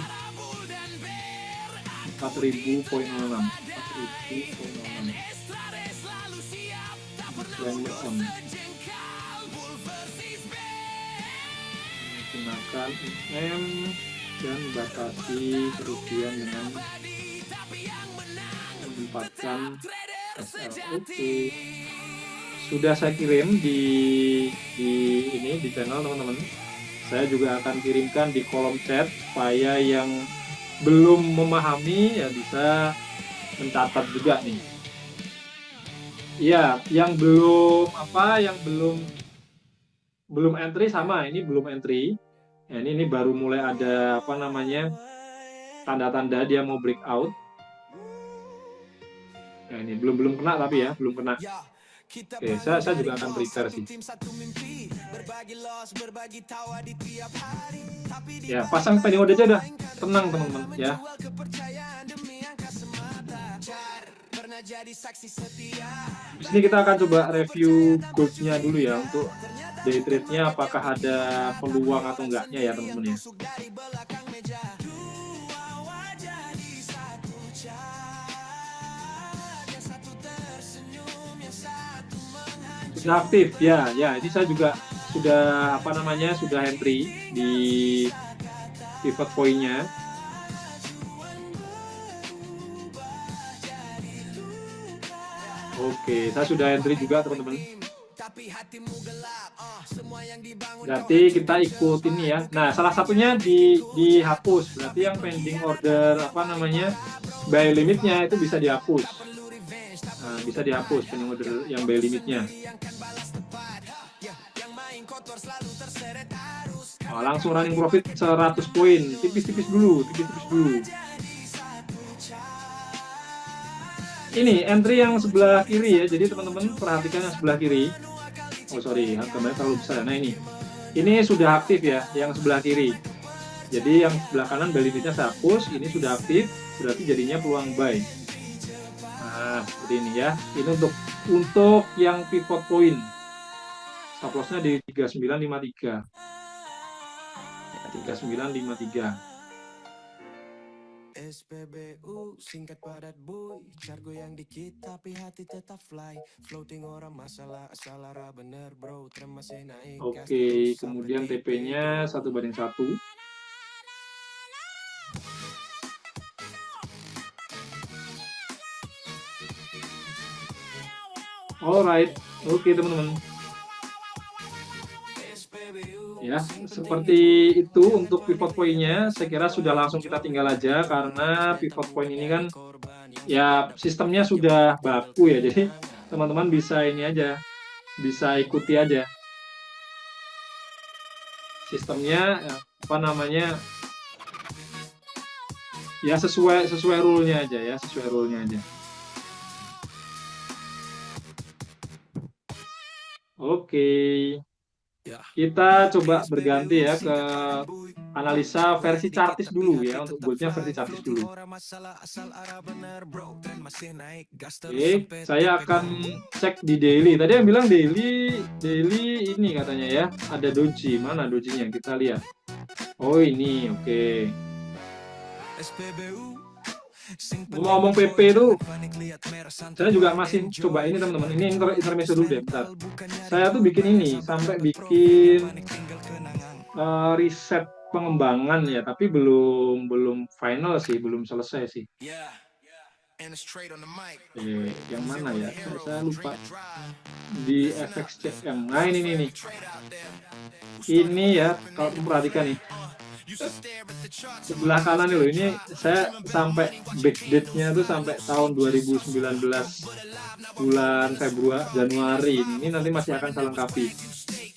4000.06. Gunakan MM dan batasi kerugian dengan menempatkan SL. Oke. Sudah saya kirim di channel teman-teman. Saya juga akan kirimkan di kolom chat supaya yang belum memahami ya bisa mencatat juga nih. Iya, yang belum entry sama, ini belum entry. Ya, ini baru mulai ada tanda-tanda dia mau breakout. Ya, ini belum kena tapi ya, belum kena. Oke, saya juga akan prepare sih. Ya, pasang pending order aja udah tenang teman-teman ya. Di sini kita akan coba review goldnya dulu ya, untuk day trade-nya apakah ada peluang atau enggaknya ya teman-teman ya. Sudah aktif ya, ini saya juga sudah sudah entry di pivot point-nya. Oke, saya sudah entry juga teman-teman. Berarti kita ikut ini ya. Nah, salah satunya dihapus. Berarti yang pending order buy limitnya itu bisa dihapus. Nah, bisa dihapus pending order yang buy limitnya. Nah, langsung running profit 100 poin. Tipis-tipis dulu. Ini entry yang sebelah kiri ya. Jadi teman-teman perhatikan yang sebelah kiri. Oh sorry, gambarnya terlalu besar. Nah ini sudah aktif ya, yang sebelah kiri. Jadi yang sebelah kanan buy limit-nya saya hapus, ini sudah aktif, berarti jadinya peluang buy. Nah, seperti ini ya. Ini untuk yang pivot point. Stop loss-nya di 3953. 3953. SPBU singkat padat boy, cargo yang dikit tapi hati tetap fly, floating orang masalah asal arah bener bro, tren masih naik. Oke, kemudian TP-nya 1:1. Alright, oke teman-teman. Ya, seperti itu untuk pivot point-nya. Saya kira sudah langsung kita tinggal aja karena pivot point ini kan ya sistemnya sudah baku ya. Jadi teman-teman bisa ini aja, bisa ikuti aja. Sistemnya apa namanya? Ya sesuai rule-nya aja ya, sesuai rule-nya aja. Oke. Kita coba berganti ya ke analisa versi chartis dulu ya, untuk goldnya versi chartis dulu. Oke, saya akan cek di daily. Tadi yang bilang daily ini katanya ya, ada doji. Mana dojinya? Kita lihat. Oh ini, oke. Ngomong PP itu, saya juga masih coba ini teman-teman. Ini intermezzo dulu deh, bentar. Saya tuh bikin ini, sampai bikin riset pengembangan ya, tapi belum final sih, belum selesai sih. Yang mana ya? Saya lupa. Di FXCM. Nah ini nih. Ini ya, kalau perhatikan nih. Sebelah kanan nih loh, ini saya sampai backdate-nya tuh sampai tahun 2019 bulan Februari, Januari. Ini nanti masih akan saya lengkapi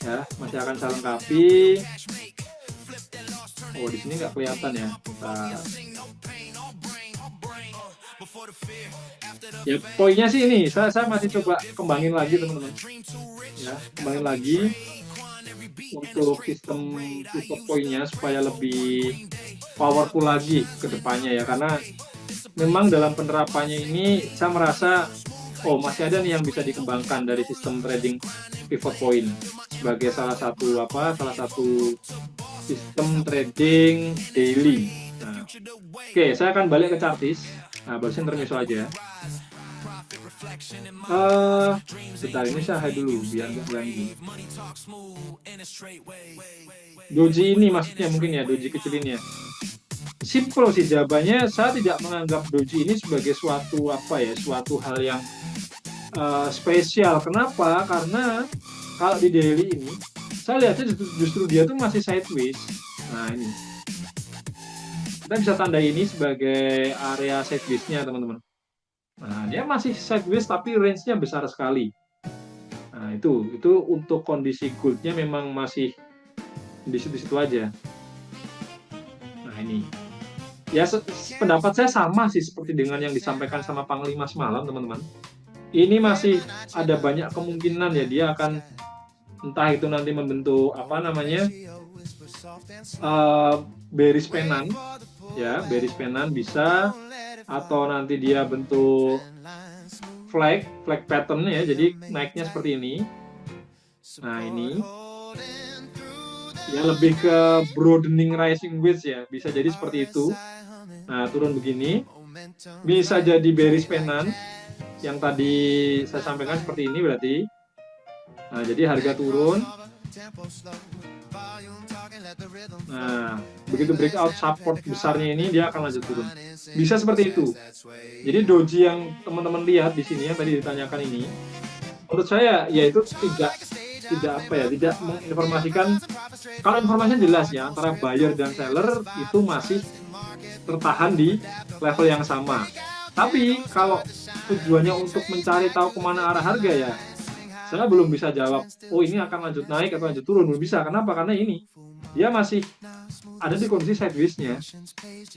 ya, masih akan saya lengkapi. Oh di sini nggak kelihatan ya. Ya poinnya sih ini, saya masih coba kembangin lagi teman-teman ya, kembangin lagi untuk sistem pivot point-nya supaya lebih powerful lagi ke depannya ya, karena memang dalam penerapannya ini saya merasa oh masih ada nih yang bisa dikembangkan dari sistem trading pivot point sebagai salah satu sistem trading daily. Nah, oke, saya akan balik ke chartis. Nah, barusan intermezzo aja. Sebentar, ini saya hide dulu biar nggak ganggu. Doji ini maksudnya mungkin ya, doji kecil ini ya. Simple sih jawabannya, saya tidak menganggap doji ini sebagai suatu hal yang spesial. Kenapa? Karena kalau di daily ini saya lihatnya justru dia tuh masih sideways. Nah ini kita bisa tanda ini sebagai area sideways-nya teman-teman. Nah dia masih sideways tapi range-nya besar sekali. Nah itu untuk kondisi gold-nya memang masih di situ-situ aja. Nah ini ya pendapat saya sama sih seperti dengan yang disampaikan sama Panglima semalam teman-teman. Ini masih ada banyak kemungkinan ya dia akan entah itu nanti membentuk bearish pennant ya, bearish pennant bisa, atau nanti dia bentuk flag pattern ya, jadi naiknya seperti ini. Nah ini ya lebih ke broadening rising wedge ya, bisa jadi seperti itu. Nah turun begini bisa jadi bearish pennant yang tadi saya sampaikan seperti ini berarti. Nah, jadi harga turun. Nah, begitu breakout support besarnya ini dia akan lanjut turun. Bisa seperti itu. Jadi doji yang teman-teman lihat di sini yang tadi ditanyakan ini, menurut saya yaitu tidak menginformasikan. Kalau informasinya jelas ya, antara buyer dan seller itu masih tertahan di level yang sama. Tapi kalau tujuannya untuk mencari tahu kemana arah harga ya, saya belum bisa jawab, oh ini akan lanjut naik atau lanjut turun, belum bisa. Kenapa? Karena ini dia masih ada di kondisi sideways-nya.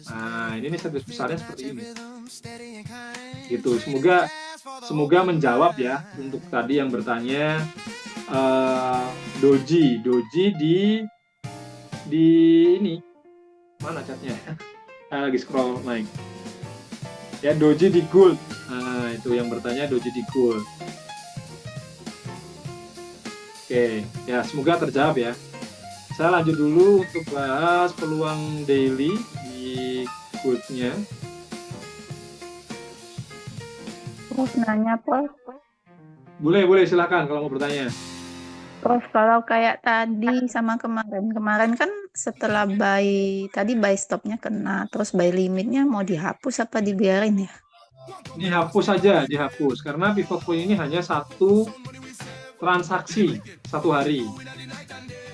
Nah, ini nih sideways besarnya seperti ini. Gitu. Semoga menjawab ya untuk tadi yang bertanya doji di ini mana chatnya? Lagi scroll naik. Ya, doji di gold. Nah, itu yang bertanya doji di gold. Oke, ya semoga terjawab ya. Saya lanjut dulu untuk bahas peluang daily di goldnya. Prof nanya, Prof. Boleh silakan kalau mau bertanya. Prof, kalau kayak tadi sama kemarin kan setelah buy stopnya kena, terus buy limitnya mau dihapus apa dibiarin ya? Dihapus saja, dihapus karena pivot point ini hanya satu transaksi satu hari.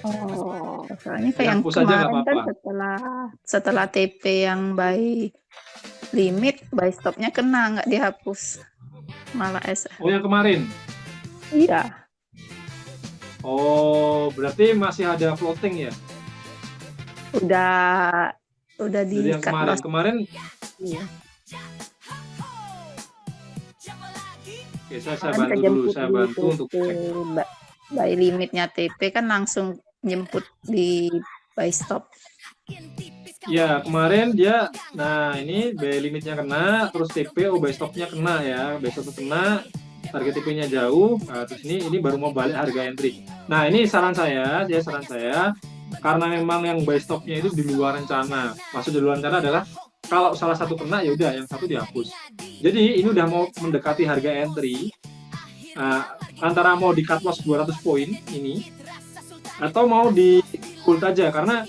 Oh, soalnya kayak yang Dihapus saja nggak kemarin kan apa-apa. setelah TP yang buy limit, buy stopnya kena, nggak dihapus, malah Oh, yang kemarin. Iya, Oh, berarti masih ada floating ya? udah Dari di yang cut kemarin. loss. Kemarin, Iya. oke, saya Kemarin bantu dulu. kejemput Saya di bantu untuk TP, cek. buy limitnya TP kan langsung jemput di buy stop. Ya, kemarin dia, nah ini buy limitnya kena, terus TP, buy stopnya kena ya. Buy stopnya kena, target TP-nya jauh, nah, terus ini baru mau balik harga entry. Nah, ini saran saya, karena memang yang buy stopnya itu di luar rencana. Maksud di luar rencana adalah kalau salah satu kena ya udah yang satu dihapus. Jadi ini udah mau mendekati harga entry. Nah, antara mau di cut loss 200 poin ini atau mau di hold aja karena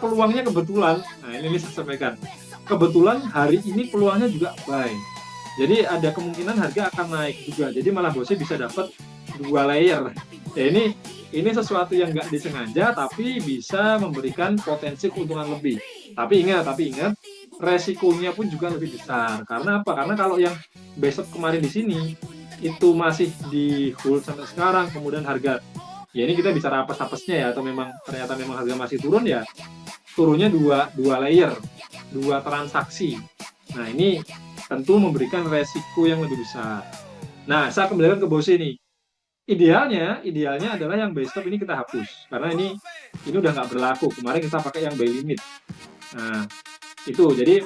peluangnya kebetulan. Nah, ini saya sampaikan. Kebetulan hari ini peluangnya juga buy. Jadi ada kemungkinan harga akan naik juga. Jadi malah bosnya bisa dapat 2 layer. Ya ini sesuatu yang nggak disengaja tapi bisa memberikan potensi keuntungan lebih. Tapi ingat, resikonya pun juga lebih besar. Karena apa? Karena kalau yang besok kemarin di sini itu masih di hold sampai sekarang, kemudian harga, ya ini kita bicara apes-apesnya ya, atau ternyata memang harga masih turun ya, turunnya dua layer, 2 transaksi. Nah, ini tentu memberikan resiko yang lebih besar. Nah, saya kembalikan ke bos ini. Idealnya adalah yang buy stop ini kita hapus karena ini udah nggak berlaku. Kemarin kita pakai yang buy limit. Nah, itu jadi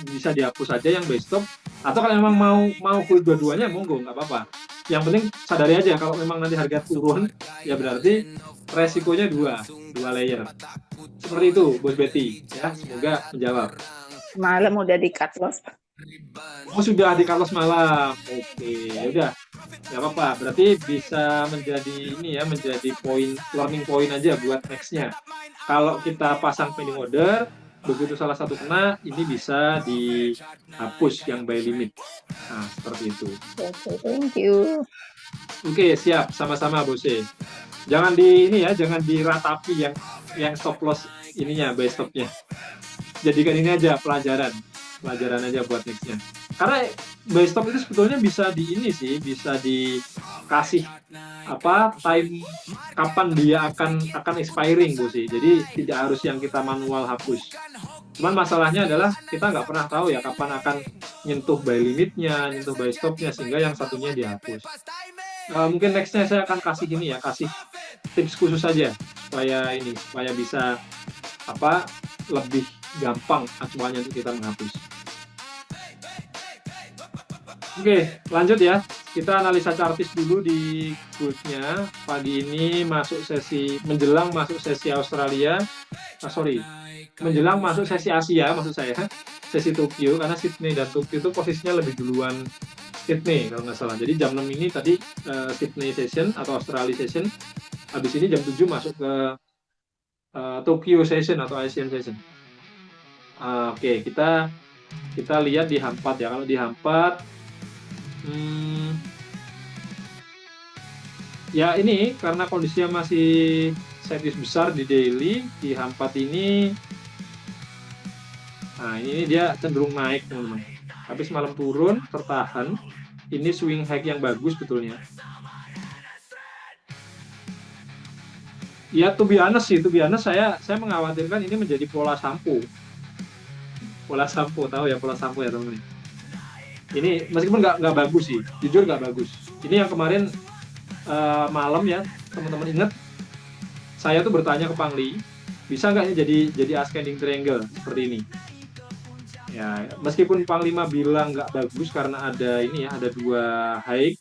bisa dihapus saja yang buy stop, atau kalau memang mau hold dua-duanya monggo, nggak apa-apa. Yang penting sadari aja kalau memang nanti harga turun ya berarti resikonya dua layer. Seperti itu Bos Betty ya, semoga menjawab. Malam udah di cut loss. Oh, sudah di cut loss malam. Oke, ya udah. Nggak apa-apa, berarti bisa menjadi menjadi learning point aja buat nextnya. Kalau kita pasang pending order, begitu salah satu kena, ini bisa dihapus yang buy limit. Nah, seperti itu. Oke, thank you. Oke, siap, sama-sama Bose. Jangan jangan diratapi yang stop loss ininya, buy stopnya. Jadikan ini aja pelajaran aja buat nextnya. Karena buy stop itu sebetulnya bisa dikasih time kapan dia akan expiring Bos. Jadi tidak harus yang kita manual hapus. Cuman masalahnya adalah kita nggak pernah tahu ya kapan akan nyentuh buy limitnya, nyentuh buy stopnya, sehingga yang satunya dihapus. Mungkin nextnya saya akan kasih tips khusus saja supaya bisa lebih gampang acuannya untuk kita menghapus. Oke, lanjut ya. Kita analisa chartis dulu di goldnya. Pagi ini menjelang masuk sesi Australia. Menjelang masuk sesi Asia maksud saya. Sesi Tokyo, karena Sydney dan Tokyo itu posisinya lebih duluan Sydney kalau nggak salah. Jadi jam 6 ini tadi Sydney session atau Australia session. Habis ini jam 7 masuk ke Tokyo session atau Asian session. Oke, kita lihat di H4 ya. Kalau di H4 ya ini karena kondisinya masih sideways besar di daily di H4 ini. Nah, ini dia cenderung naik teman-teman. Tapi semalam turun, tertahan. Ini swing high yang bagus betulnya. Ya, to be honest, saya mengkhawatirkan ini menjadi pola sampo, tahu ya pola sampo ya teman-teman. Ini meskipun nggak bagus sih, jujur nggak bagus. Ini yang kemarin malam ya, teman-teman ingat, saya tuh bertanya ke Pangli, bisa nggak ini jadi ascending triangle seperti ini? Ya, meskipun Panglima bilang nggak bagus karena ada ini ya, ada dua high,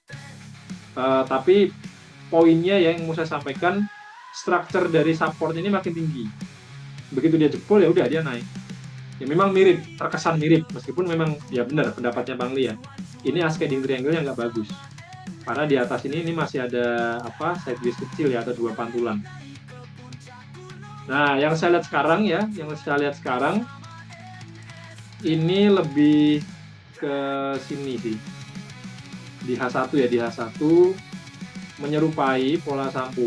tapi poinnya yang mau saya sampaikan, structure dari support ini makin tinggi. Begitu dia jebol ya udah dia naik. Ya memang mirip, terkesan mirip, meskipun memang ya benar pendapatnya Bang Li ya. Ini ascending triangle yang nggak bagus. Karena di atas ini masih ada apa sideways kecil ya, ada dua pantulan. Nah, yang saya lihat sekarang ya, ini lebih ke sini sih. Di H1 ya, di H1 menyerupai pola sampo.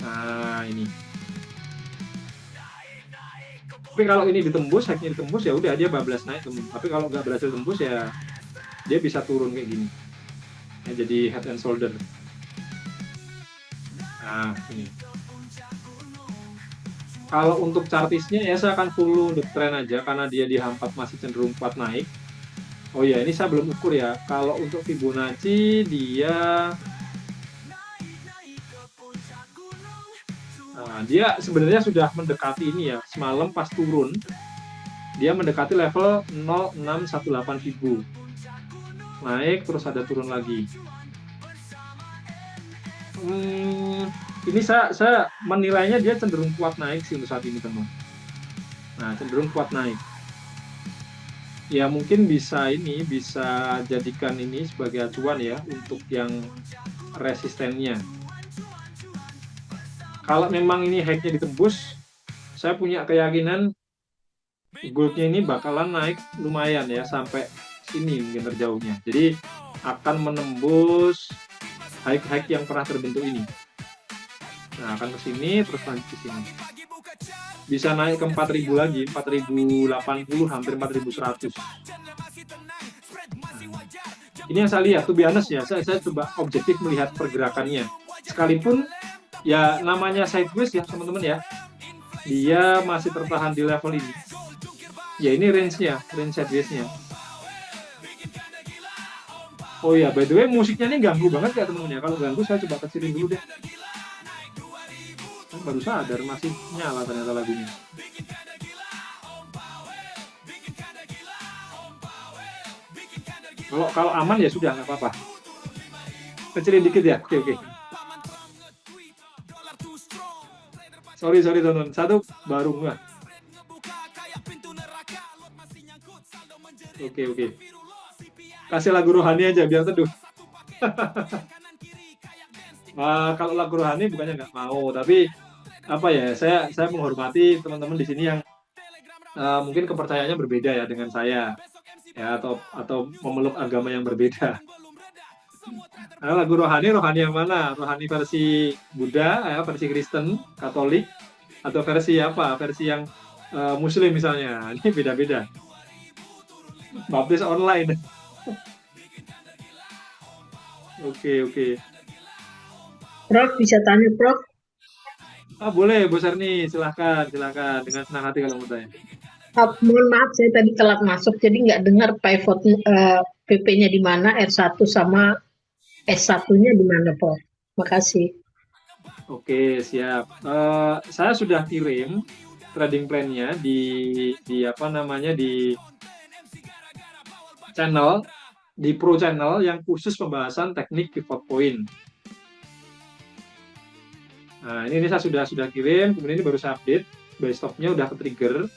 Nah, ini. Tapi kalau ini ditembus, hacknya ditembus ya udah dia bablas naik teman. Tapi kalau nggak berhasil tembus ya dia bisa turun kayak gini. Ya, jadi head and shoulder. Nah, ini. Kalau untuk chartisnya ya saya akan follow the trend aja karena dia di H4 masih cenderung kuat naik. Oh ya, ini saya belum ukur ya. Kalau untuk Fibonacci dia dia sebenarnya sudah mendekati ini ya. Semalam pas turun dia mendekati level 0618 Fibo. Naik terus ada turun lagi. Ini saya menilainya dia cenderung kuat naik sih untuk saat ini teman. Nah, cenderung kuat naik. Ya mungkin bisa jadikan ini sebagai acuan ya untuk yang resistennya. Kalau memang ini hacknya ditembus, saya punya keyakinan goldnya ini bakalan naik lumayan ya sampai sini mungkin terjauhnya. Jadi akan menembus high yang pernah terbentuk ini. Nah, akan ke sini terus lanjut ke sini. Bisa naik ke 4000 lagi, 4080 hampir 4100. Ini yang saya lihat, tuh honest ya, saya coba objektif melihat pergerakannya. Sekalipun ya namanya sideways ya teman-teman ya, dia masih tertahan di level ini. Ya ini range sideways-nya. Oh ya, by the way musiknya ini ganggu banget ya teman-teman ya. Kalau ganggu saya coba kecilin dulu deh. Baru sadar masih nyala ternyata lagunya. Kalau aman ya sudah nggak apa-apa. Kecilin dikit ya. Oke. Sorry teman-teman. Satu baru nggak. Oke. Kasih lagu rohani aja biar teduh. Kalau lagu rohani bukannya nggak mau, tapi apa ya? Saya menghormati teman-teman di sini yang mungkin kepercayaannya berbeda ya dengan saya, ya atau memeluk agama yang berbeda. Lagu rohani yang mana? Rohani versi Buddha, versi Kristen, Katolik, atau versi apa? Versi yang Muslim misalnya. Ini beda-beda. Baptis online. Oke. Prof, bisa tanya, Prof? Boleh, Bu Serni, silahkan, dengan senang hati kalau mau tanya. Mohon maaf, saya tadi telat masuk, jadi nggak dengar pivot PP-nya di mana, R1 sama S1-nya di mana, Prof? Makasih. Oke, siap. Saya sudah kirim trading plan-nya di apa namanya di channel, di Pro Channel yang khusus pembahasan teknik pivot point. Nah, ini saya sudah kirim, kemudian ini baru saya update, buy stop-nya udah ke-trigger,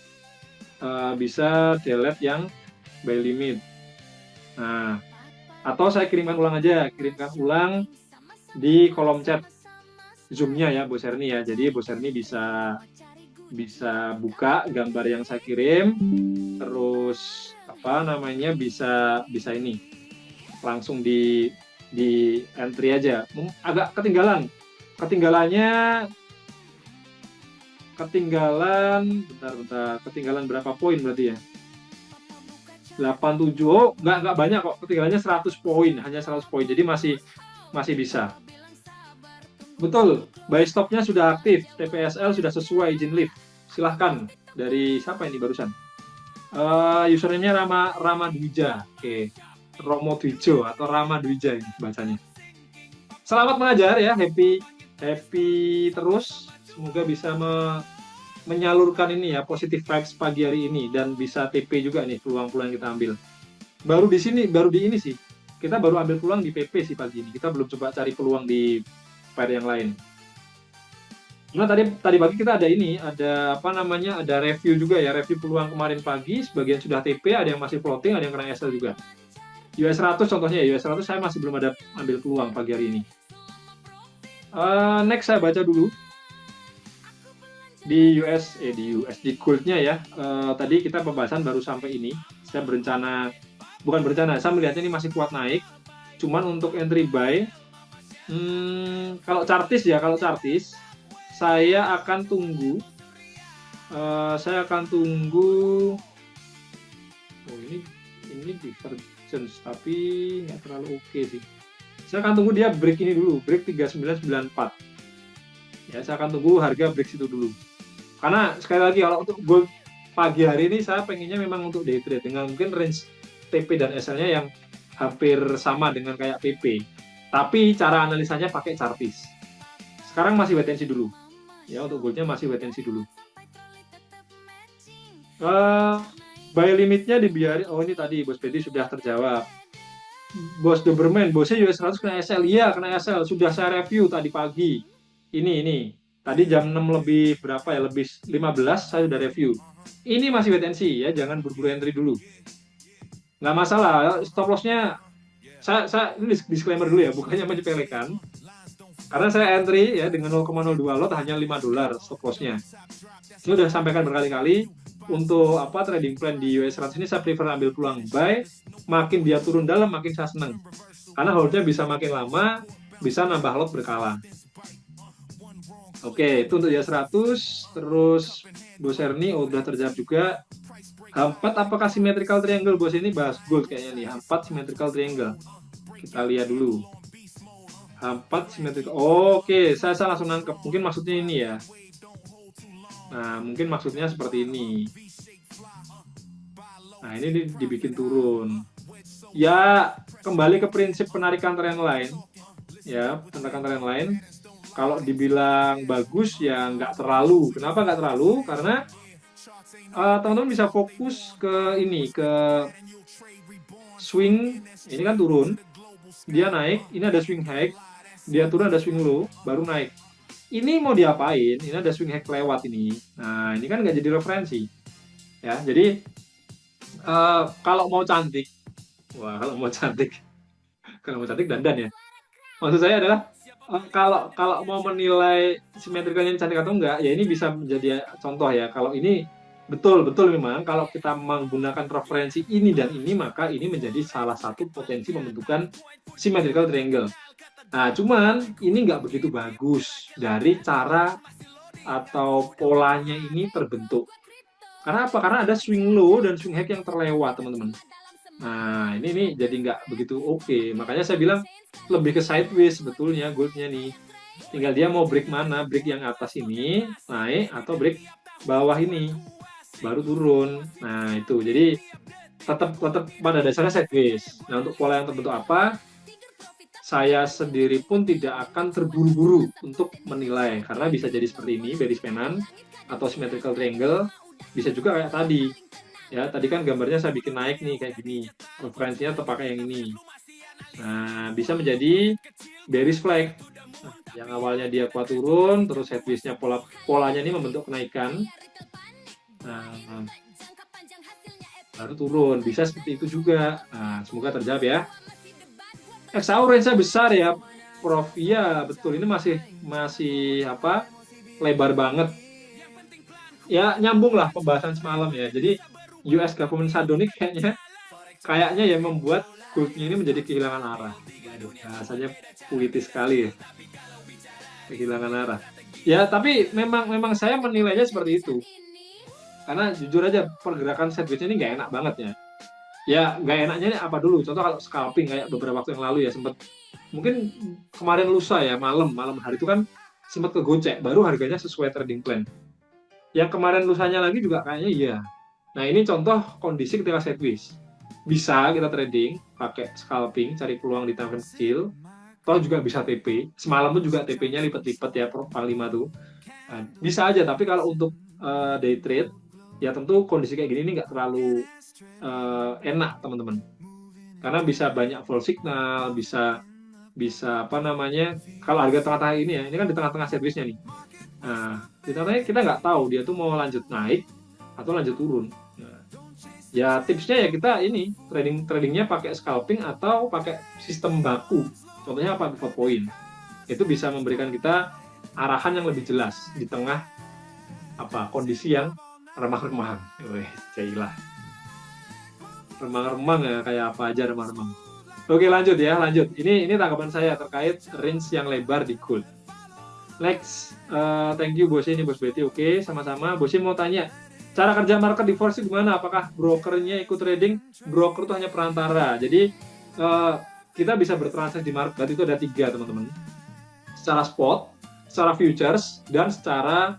bisa delete yang buy limit. Nah, atau saya kirimkan ulang di kolom chat Zoom-nya ya, Bu Serni ya. Jadi Bu Serni bisa buka gambar yang saya kirim, terus apa namanya bisa ini langsung di entry aja. Agak ketinggalan bentar, ketinggalan berapa poin berarti ya? 87, nggak banyak kok, ketinggalannya 100 poin, hanya 100 poin, jadi masih bisa. Betul, buy stopnya sudah aktif, TPSL sudah sesuai izin lift. Silahkan. Dari siapa ini barusan? Username-nya Rama Dwija. Oke. Romo Dwijo atau Rama Dwija ini bacanya. Selamat mengajar ya, happy terus. Semoga bisa menyalurkan ini ya, positive vibes pagi hari ini dan bisa TP juga nih peluang-peluang yang kita ambil. Baru di ini sih. Kita baru ambil peluang di PP sih pagi ini. Kita belum coba cari peluang di pair yang lain. Nah, tadi pagi kita ada apa namanya, ada review juga ya, review peluang kemarin pagi, sebagian sudah TP, ada yang masih floating, ada yang kena SL juga. US 100 contohnya ya, US 100 saya masih belum ada ambil peluang pagi hari ini. Next saya baca dulu di di goldnya ya. Tadi kita pembahasan baru sampai ini. Saya saya melihatnya ini masih kuat naik. Cuman untuk entry buy, kalau chartis saya akan tunggu. Oh, ini divergence tapi nggak terlalu oke sih. Saya akan tunggu dia break ini dulu, break 3994. Ya, saya akan tunggu harga break situ dulu. Karena sekali lagi kalau untuk gold pagi hari ini saya pengennya memang untuk day trade dengan mungkin range TP dan SL-nya yang hampir sama dengan kayak PP. Tapi cara analisanya pakai chartis. Sekarang masih wait and see dulu. Ya, untuk goldnya masih wait and see dulu. Buy limitnya dibiarin. Oh, ini tadi Bos Pedi sudah terjawab. Bos Doberman, bosnya US 100 kena SL. Iya, kena SL. Sudah saya review tadi pagi. Ini. Tadi jam 6 lebih berapa ya? Lebih 15 saya sudah review. Ini masih wait and see ya, jangan buru-buru entry dulu. Nggak masalah, stop loss-nya saya ini disclaimer dulu ya, bukannya menyepelekan. Karena saya entry ya dengan 0,02 lot hanya $5 stop loss-nya. Ini udah sampaikan berkali-kali, untuk trading plan di US 100 ini saya prefer ambil peluang buy, makin dia turun dalam makin saya seneng. Karena hold-nya bisa makin lama, bisa nambah lot berkala. Oke, itu untuk US 100, terus Bos Erni udah terjawab juga. H4 apakah symmetrical triangle? Bos ini bahas gold kayaknya nih, H4 symmetrical triangle. Kita lihat dulu. H4 symmetrical. Oke, saya langsung nangkep. Mungkin maksudnya ini ya. Nah, mungkin maksudnya seperti ini. Nah, ini dibikin turun. Ya, kembali ke prinsip penarikan trendline. Ya, penarikan trendline. Kalau dibilang bagus, ya nggak terlalu. Kenapa nggak terlalu? Karena teman-teman bisa fokus ke swing. Ini kan turun. Dia naik, ini ada swing high. Dia turun, ada swing low, baru naik. Ini mau diapain? Ini ada swing high lewat ini. Nah, ini kan nggak jadi referensi. Ya, jadi kalau mau cantik, kalau mau cantik dandan ya. Maksud saya adalah kalau mau menilai simetrikalnya ini cantik atau enggak, ya ini bisa menjadi contoh ya. Kalau ini betul memang kalau kita menggunakan referensi ini dan ini, maka ini menjadi salah satu potensi pembentukan symmetrical triangle. Nah, cuman ini nggak begitu bagus dari cara atau polanya ini terbentuk. Karena apa? Karena ada swing low dan swing high yang terlewat, teman-teman. Nah, ini jadi nggak begitu oke. Makanya saya bilang lebih ke sideways sebetulnya goldnya nih. Tinggal dia mau break mana, break yang atas ini, naik, atau break bawah ini, baru turun. Nah, itu. Jadi, tetap pada dasarnya sideways. Nah, untuk pola yang terbentuk apa? Saya sendiri pun tidak akan terburu-buru untuk menilai, karena bisa jadi seperti ini, bearish pennant atau symmetrical triangle, bisa juga kayak tadi. Ya, tadi kan gambarnya saya bikin naik nih kayak gini, referensinya terpakai yang ini. Nah, bisa menjadi bearish flag. Nah, yang awalnya dia kuat turun, terus sideways-nya polanya ini membentuk kenaikan. Nah, baru turun, bisa seperti itu juga. Nah, semoga terjawab ya. XAU range-nya besar ya, Prof. Iya, betul. Ini masih lebar banget. Ya, nyambung lah pembahasan semalam ya. Jadi, US government shutdown ini kayaknya ya membuat goldnya ini menjadi kehilangan arah. Aduh, rasanya puitis sekali ya. Kehilangan arah. Ya, tapi memang saya menilainya seperti itu. Karena jujur aja, pergerakan sideways ini nggak enak banget ya. Ya, nggak enaknya ini apa dulu? Contoh kalau scalping kayak beberapa waktu yang lalu ya sempat mungkin kemarin lusa ya, malam hari itu kan sempat kegocek, baru harganya sesuai trading plan. Yang kemarin lusanya lagi juga kayaknya iya. Nah, ini contoh kondisi ketika sideways. Bisa kita trading pakai scalping, cari peluang di time frame kecil. Toh juga bisa TP. Semalam tuh juga TP-nya lipat-lipat ya, Pak 5 tuh. Nah, bisa aja, tapi kalau untuk day trade, ya tentu kondisi kayak gini ini nggak terlalu enak, teman-teman. Karena bisa banyak fall signal, bisa apa namanya, kalau harga tengah-tengah ini kan di tengah-tengah sideways-nya nih. Nah, di tengah-tengah kita nggak tahu dia tuh mau lanjut naik atau lanjut turun. Nah, ya tipsnya ya kita ini tradingnya pakai scalping atau pakai sistem baku. Contohnya apa? Pivot point. Itu bisa memberikan kita arahan yang lebih jelas di tengah kondisi yang remang-remang. Wih, jailah. Remang-remang ya, kayak apa aja remang-remang. Oke, lanjut. Ini tanggapan saya terkait range yang lebar di gold. Next, thank you Bosi, ini Bos Betty. Oke, sama-sama. Bosi mau tanya, cara kerja market di forex gimana? Apakah brokernya ikut trading? Broker itu hanya perantara. Jadi kita bisa bertransaksi di market itu ada 3, teman-teman. Secara spot, secara futures, dan secara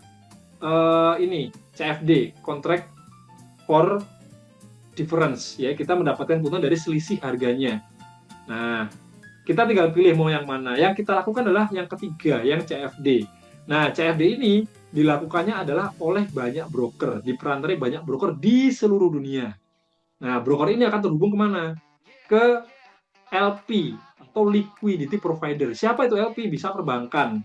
CFD, contract for difference. Ya, kita mendapatkan keuntungan dari selisih harganya. Nah, kita tinggal pilih mau yang mana. Yang kita lakukan adalah yang ketiga, yang CFD. Nah, CFD ini dilakukannya adalah oleh banyak broker, diperantarai banyak broker di seluruh dunia. Nah, broker ini akan terhubung kemana? Ke LP atau liquidity provider. Siapa itu LP? Bisa perbankan.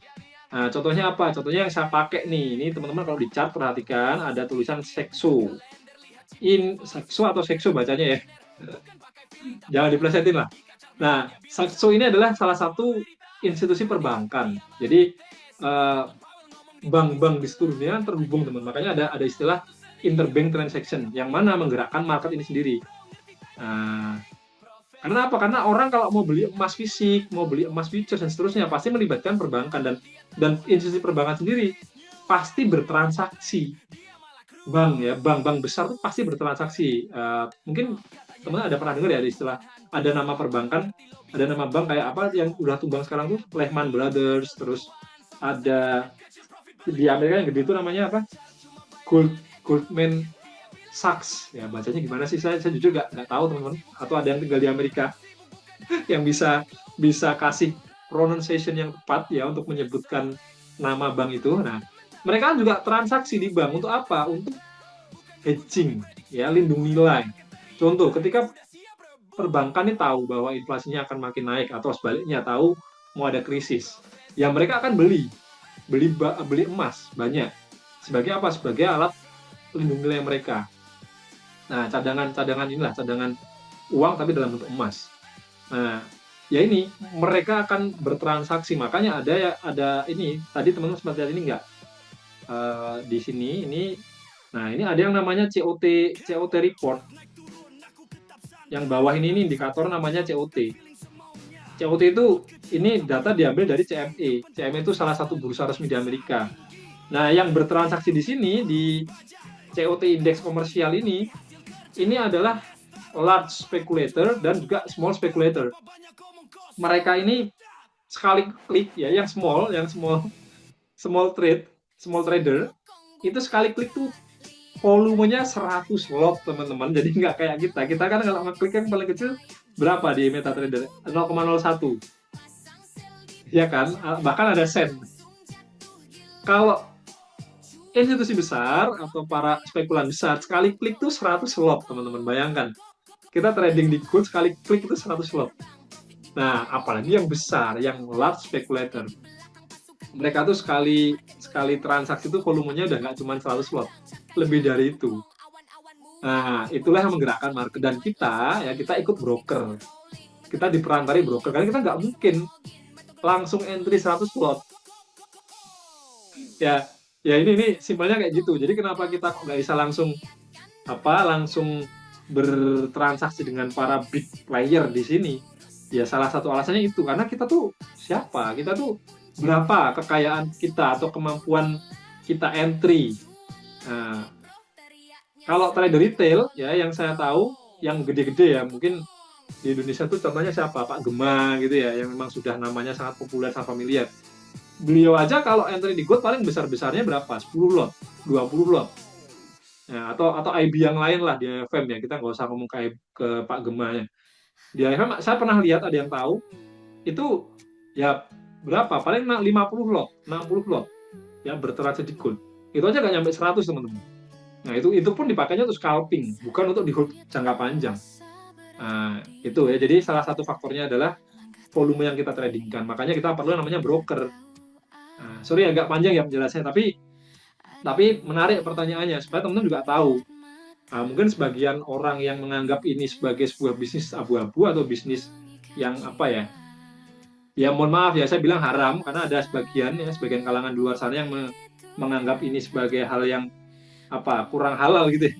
Nah, contohnya apa? Contohnya yang saya pakai nih. Ini teman-teman kalau di chart perhatikan ada tulisan Saxo. Saxo atau Saxo bacanya ya. Jangan diplesetin lah. Nah, Saxo ini adalah salah satu institusi perbankan. Jadi bank-bank di seluruh dunia terhubung, teman. Makanya ada istilah interbank transaction yang mana menggerakkan market ini sendiri. Nah, karena apa? Karena orang kalau mau beli emas fisik, mau beli emas futures dan seterusnya pasti melibatkan perbankan dan institusi perbankan sendiri pasti bertransaksi. Bank besar tuh pasti bertransaksi. Mungkin teman ada pernah dengar ya ada istilah, ada nama perbankan, ada nama bank kayak apa yang udah tumbang sekarang tuh, Lehman Brothers, terus ada di Amerika yang gede itu namanya apa, Goldman Sachs, ya bacanya gimana sih, saya jujur nggak tahu teman-teman, atau ada yang tinggal di Amerika yang bisa kasih pronunciation yang tepat ya untuk menyebutkan nama bank itu. Nah, mereka juga transaksi di bank untuk apa? Untuk hedging, ya, lindung nilai. Contoh, ketika perbankan ini tahu bahwa inflasinya akan makin naik atau sebaliknya tahu mau ada krisis, ya mereka akan beli emas banyak. Sebagai apa? Sebagai alat lindung nilai mereka. Nah, cadangan inilah, cadangan uang tapi dalam bentuk emas. Nah, ya ini mereka akan bertransaksi. Makanya ada ini tadi teman-teman sempat lihat ini enggak? Di sini ini. Nah, ini ada yang namanya COT report. Yang bawah ini indikator namanya COT. COT itu ini data diambil dari CME. CME itu salah satu bursa resmi di Amerika. Nah, yang bertransaksi di sini di COT indeks komersial ini adalah large speculator dan juga small speculator. Mereka ini sekali klik ya, yang small trader itu sekali klik tuh volumenya 100 lot, teman-teman. Jadi nggak kayak kita kan kalau ngeklik yang paling kecil berapa di MetaTrader, 0,01 ya kan, bahkan ada sen. Kalau institusi besar atau para spekulan besar sekali klik tuh 100 lot, teman-teman. Bayangkan kita trading di gold sekali klik itu 100 lot. Nah, apalagi yang besar, yang large speculator, mereka tuh sekali transaksi itu volumenya udah nggak cuma 100 lot, lebih dari itu. Nah, itulah yang menggerakkan market. Dan kita ikut broker, kita diperantari broker, karena kita nggak mungkin langsung entry 100 lot. Ya ini simpelnya kayak gitu. Jadi kenapa kita kok nggak bisa langsung bertransaksi dengan para big player di sini? Ya salah satu alasannya itu, karena kita tuh siapa? Kita tuh berapa kekayaan kita atau kemampuan kita entry. Nah, kalau trader retail ya yang saya tahu yang gede-gede ya mungkin Di Indonesia tuh contohnya siapa? Pak Gema gitu ya, yang memang sudah namanya sangat populer, sangat familiar. Beliau aja kalau entry di gold paling besar-besarnya berapa? 10 lot, 20 lot. Ya, atau IB yang lain lah di AFM ya, kita nggak usah ngomong ke Pak Gemanya. Di AFM saya pernah lihat ada yang tahu, itu ya berapa? Paling 50 lot, 60 lot yang bertransaksi di gold. Itu aja nggak nyampe 100 teman-teman. Nah itu pun dipakainya untuk scalping, bukan untuk di hold jangka panjang. Nah, itu ya. Jadi salah satu faktornya adalah volume yang kita tradingkan. Makanya kita perlu namanya broker. Nah, sorry agak panjang ya penjelasannya, tapi menarik pertanyaannya supaya teman-teman juga tahu. Nah, mungkin sebagian orang yang menganggap ini sebagai sebuah bisnis abu-abu atau bisnis yang apa ya? Ya mohon maaf ya saya bilang haram karena ada sebagian kalangan di luar sana yang menganggap ini sebagai hal yang apa kurang halal gitu.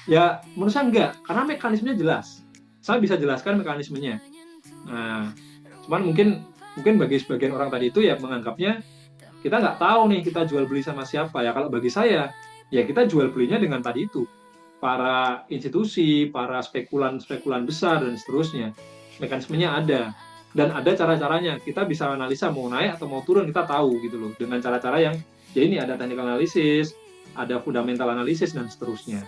Ya menurut saya enggak, karena mekanismenya jelas. Saya bisa jelaskan mekanismenya. Nah, cuman mungkin bagi sebagian orang tadi itu ya menganggapnya kita nggak tahu nih kita jual beli sama siapa ya. Kalau bagi saya ya kita jual belinya dengan tadi itu para institusi, para spekulan besar dan seterusnya. Mekanismenya ada dan ada cara-caranya. Kita bisa analisa mau naik atau mau turun kita tahu gitu loh dengan cara-cara yang ya ini ada technical analysis, ada fundamental analysis dan seterusnya.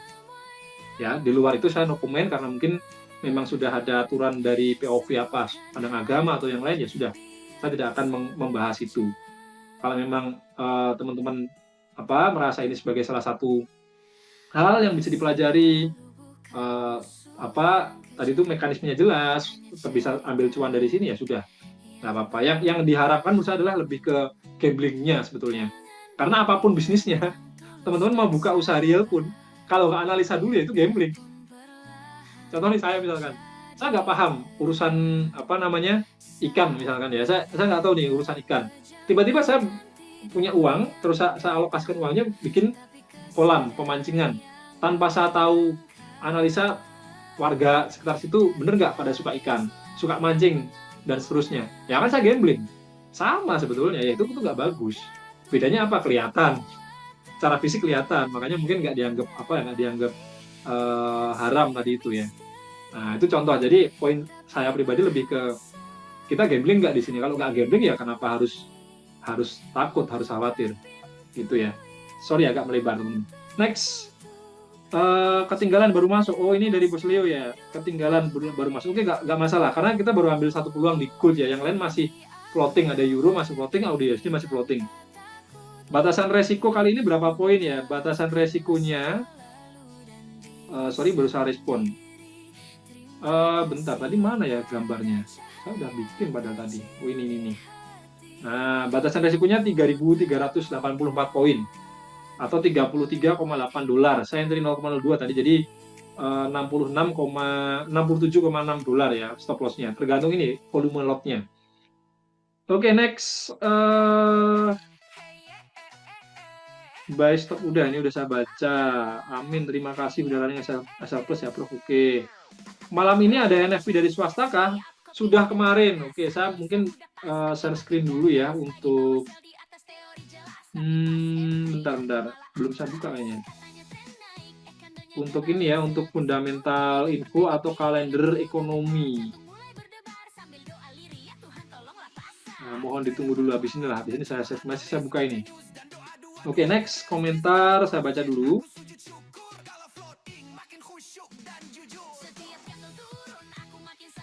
Ya, di luar itu saya no comment karena mungkin memang sudah ada aturan dari POV apa, pandang agama atau yang lain ya sudah. Saya tidak akan membahas itu. Kalau memang teman-teman merasa ini sebagai salah satu hal yang bisa dipelajari tadi itu mekanismenya jelas, bisa ambil cuan dari sini ya sudah. Nggak apa-apa. Yang diharapkan menurut saya adalah lebih ke gamblingnya sebetulnya. Karena apapun bisnisnya, teman-teman mau buka usaha real pun kalau nggak analisa dulu ya itu gambling. Contoh nih saya misalkan, saya nggak paham urusan ikan misalkan ya, saya nggak tahu nih urusan ikan. Tiba-tiba saya punya uang, terus saya alokasikan uangnya bikin kolam pemancingan tanpa saya tahu analisa warga sekitar situ bener nggak pada suka ikan, suka mancing dan seterusnya. Ya kan saya gambling. Sama sebetulnya, ya itu nggak bagus. Bedanya apa? Kelihatan. Secara fisik kelihatan, makanya mungkin nggak dianggap haram tadi itu ya. Nah itu contoh. Jadi poin saya pribadi lebih ke kita gambling nggak di sini. Kalau nggak gambling ya kenapa harus takut, harus khawatir gitu ya. Sorry agak melebar teman. Next, ketinggalan baru masuk. Oh ini dari Bos Leo ya, ketinggalan baru masuk. Oke nggak masalah karena kita baru ambil satu peluang di gold ya. Yang lain masih floating, ada euro masih floating, AUD masih floating. Batasan resiko kali ini berapa poin ya? Batasan resikonya, sorry baru saya respon. Bentar, tadi mana ya gambarnya? Saya udah bikin padahal tadi. Oh ini. Nah, batasan resikonya 3.384 poin atau 33,8 dolar. Saya entry 0,02 tadi, jadi 67,6 dolar ya stop lossnya. Tergantung ini volume lotnya. Oke, next. Buy stop udah, ini udah saya baca. Amin, terima kasih udah running SL Plus ya, Prof. Oke. Malam ini ada NFT dari swasta kah? Sudah kemarin. Oke, saya mungkin share screen dulu ya untuk bentar. Belum saya buka kayaknya. Untuk ini ya, untuk fundamental info atau kalender ekonomi. Nah, mohon ditunggu dulu habis ini lah. Habis ini masih saya buka ini. Oke, next komentar saya baca dulu.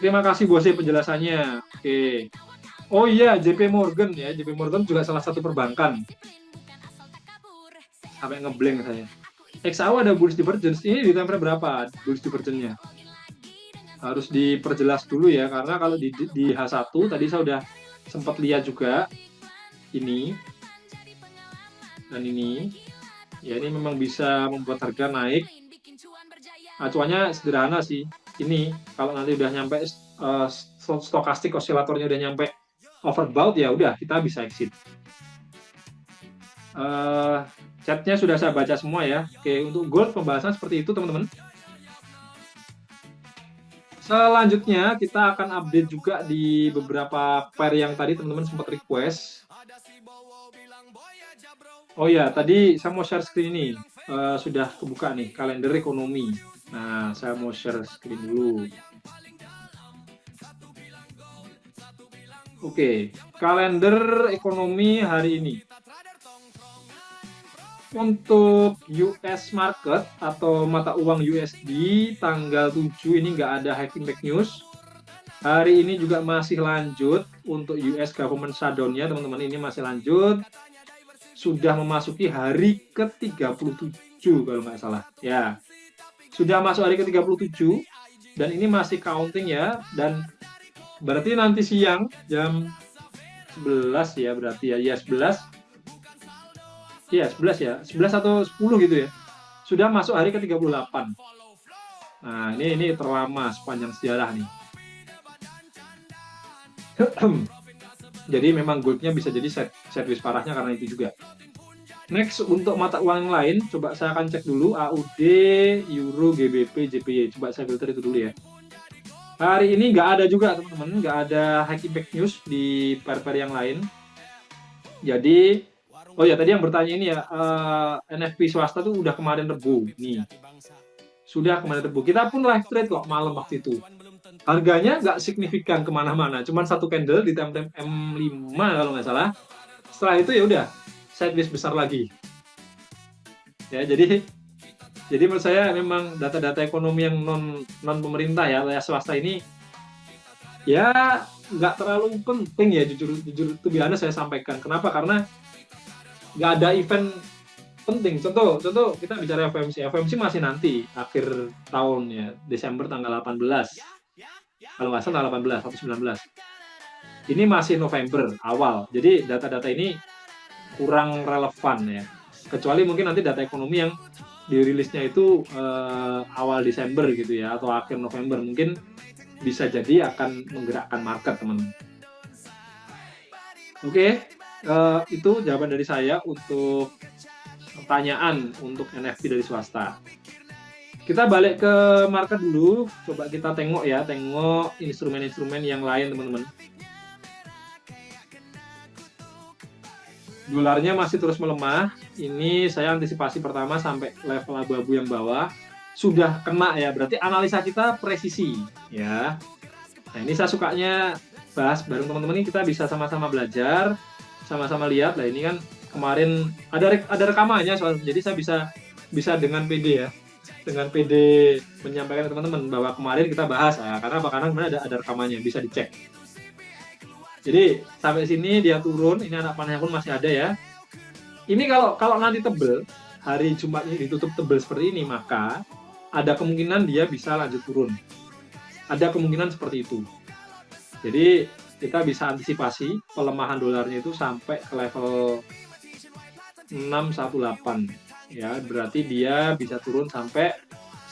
Terima kasih Bose penjelasannya. Oke. Oh iya, JP Morgan ya. JP Morgan juga salah satu perbankan. Sampai ngeblank saya. XAU ada bullish divergence. Ini di time frame berapa bullish divergence-nya? Harus diperjelas dulu ya, karena kalau di H1 tadi saya udah sempat lihat juga ini dan ini. Ya ini memang bisa membuat harga naik. Acuannya sederhana sih. Ini kalau nanti udah nyampe stokastik osilatornya udah nyampe overbought ya udah kita bisa exit. Chatnya sudah saya baca semua ya. Oke, untuk gold pembahasan seperti itu teman-teman. Selanjutnya kita akan update juga di beberapa pair yang tadi teman-teman sempat request. Oh ya, tadi saya mau share screen ini. Sudah kebuka nih kalender ekonomi. Nah, saya mau share screen dulu. Oke, kalender ekonomi hari ini. Untuk US market atau mata uang USD tanggal 7 ini nggak ada hiking back news. Hari ini juga masih lanjut untuk US government shutdown-nya, teman-teman, ini masih lanjut. Sudah memasuki hari ke-37 kalau nggak salah. Ya, sudah masuk hari ke-37 dan ini masih counting ya, dan berarti nanti siang jam 11 ya, berarti ya, 11. Iya, 11 ya. 11 atau 10 gitu ya. Sudah masuk hari ke-38. Nah, ini terlama sepanjang sejarah nih. Jadi memang goldnya bisa jadi sideways parahnya karena itu juga. Next, untuk mata uang yang lain, coba saya akan cek dulu AUD, Euro, GBP, JPY. Coba saya filter itu dulu ya. Hari ini nggak ada juga, teman-teman. Nggak ada hiking back news di pair-pair yang lain. Jadi, oh ya, tadi yang bertanya ini ya, NFP swasta tuh udah kemarin Rebo. Nih, sudah kemarin Rebo. Kita pun live trade kok malam waktu itu. Harganya nggak signifikan kemana-mana, cuman satu candle di time M5 kalau nggak salah. Setelah itu ya udah sideways besar lagi. Ya, jadi menurut saya memang data-data ekonomi yang non pemerintah ya swasta ini ya nggak terlalu penting ya, jujur itu biasa saya sampaikan. Kenapa? Karena nggak ada event penting. Contoh kita bicara FOMC masih nanti akhir tahun ya, Desember tanggal 18. Kalau nggak salah 18 atau 19. Ini masih November awal. Jadi data-data ini kurang relevan ya. Kecuali mungkin nanti data ekonomi yang dirilisnya itu awal Desember gitu ya, atau akhir November, mungkin bisa jadi akan menggerakkan market, teman-teman. Oke, itu jawaban dari saya untuk pertanyaan untuk NFP dari swasta. Kita balik ke market dulu, coba kita tengok instrumen-instrumen yang lain, teman-teman. Dolarnya masih terus melemah. Ini saya antisipasi pertama sampai level abu-abu yang bawah. Sudah kena ya, berarti analisa kita presisi ya. Nah, ini saya sukanya bahas bareng teman-teman, ini kita bisa sama-sama belajar, sama-sama lihat. Lah ini kan kemarin ada rekamannya soal, jadi saya bisa dengan PD ya. Dengan PD menyampaikan ke teman-teman bahwa kemarin kita bahas, karena kemarin ada rekamannya, bisa dicek. Jadi sampai sini dia turun, ini anak panahnya pun masih ada ya. Ini kalau nanti tebel, hari Jumat ini ditutup tebel seperti ini, maka ada kemungkinan dia bisa lanjut turun. Ada kemungkinan seperti itu. Jadi kita bisa antisipasi pelemahan dolarnya itu sampai ke level 618. Ya, berarti dia bisa turun sampai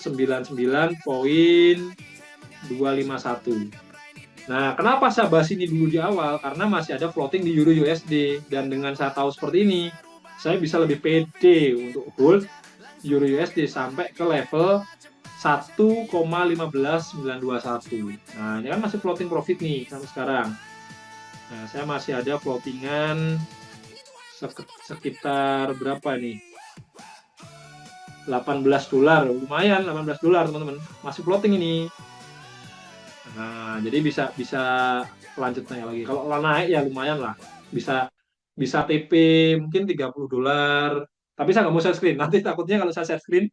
99.251. Nah, kenapa saya bahas ini dulu di awal? Karena masih ada floating di Euro USD, dan dengan saya tahu seperti ini, saya bisa lebih pede untuk hold Euro USD sampai ke level 1,15921. Nah, ini kan masih floating profit nih sampai sekarang. Nah, saya masih ada floatingan sekitar berapa nih? $18, lumayan $18 teman-teman, masih floating ini. Nah, jadi bisa lanjut naik lagi. Kalau naik ya lumayan lah, bisa TP mungkin $30. Tapi saya nggak mau share screen, nanti takutnya kalau saya share screen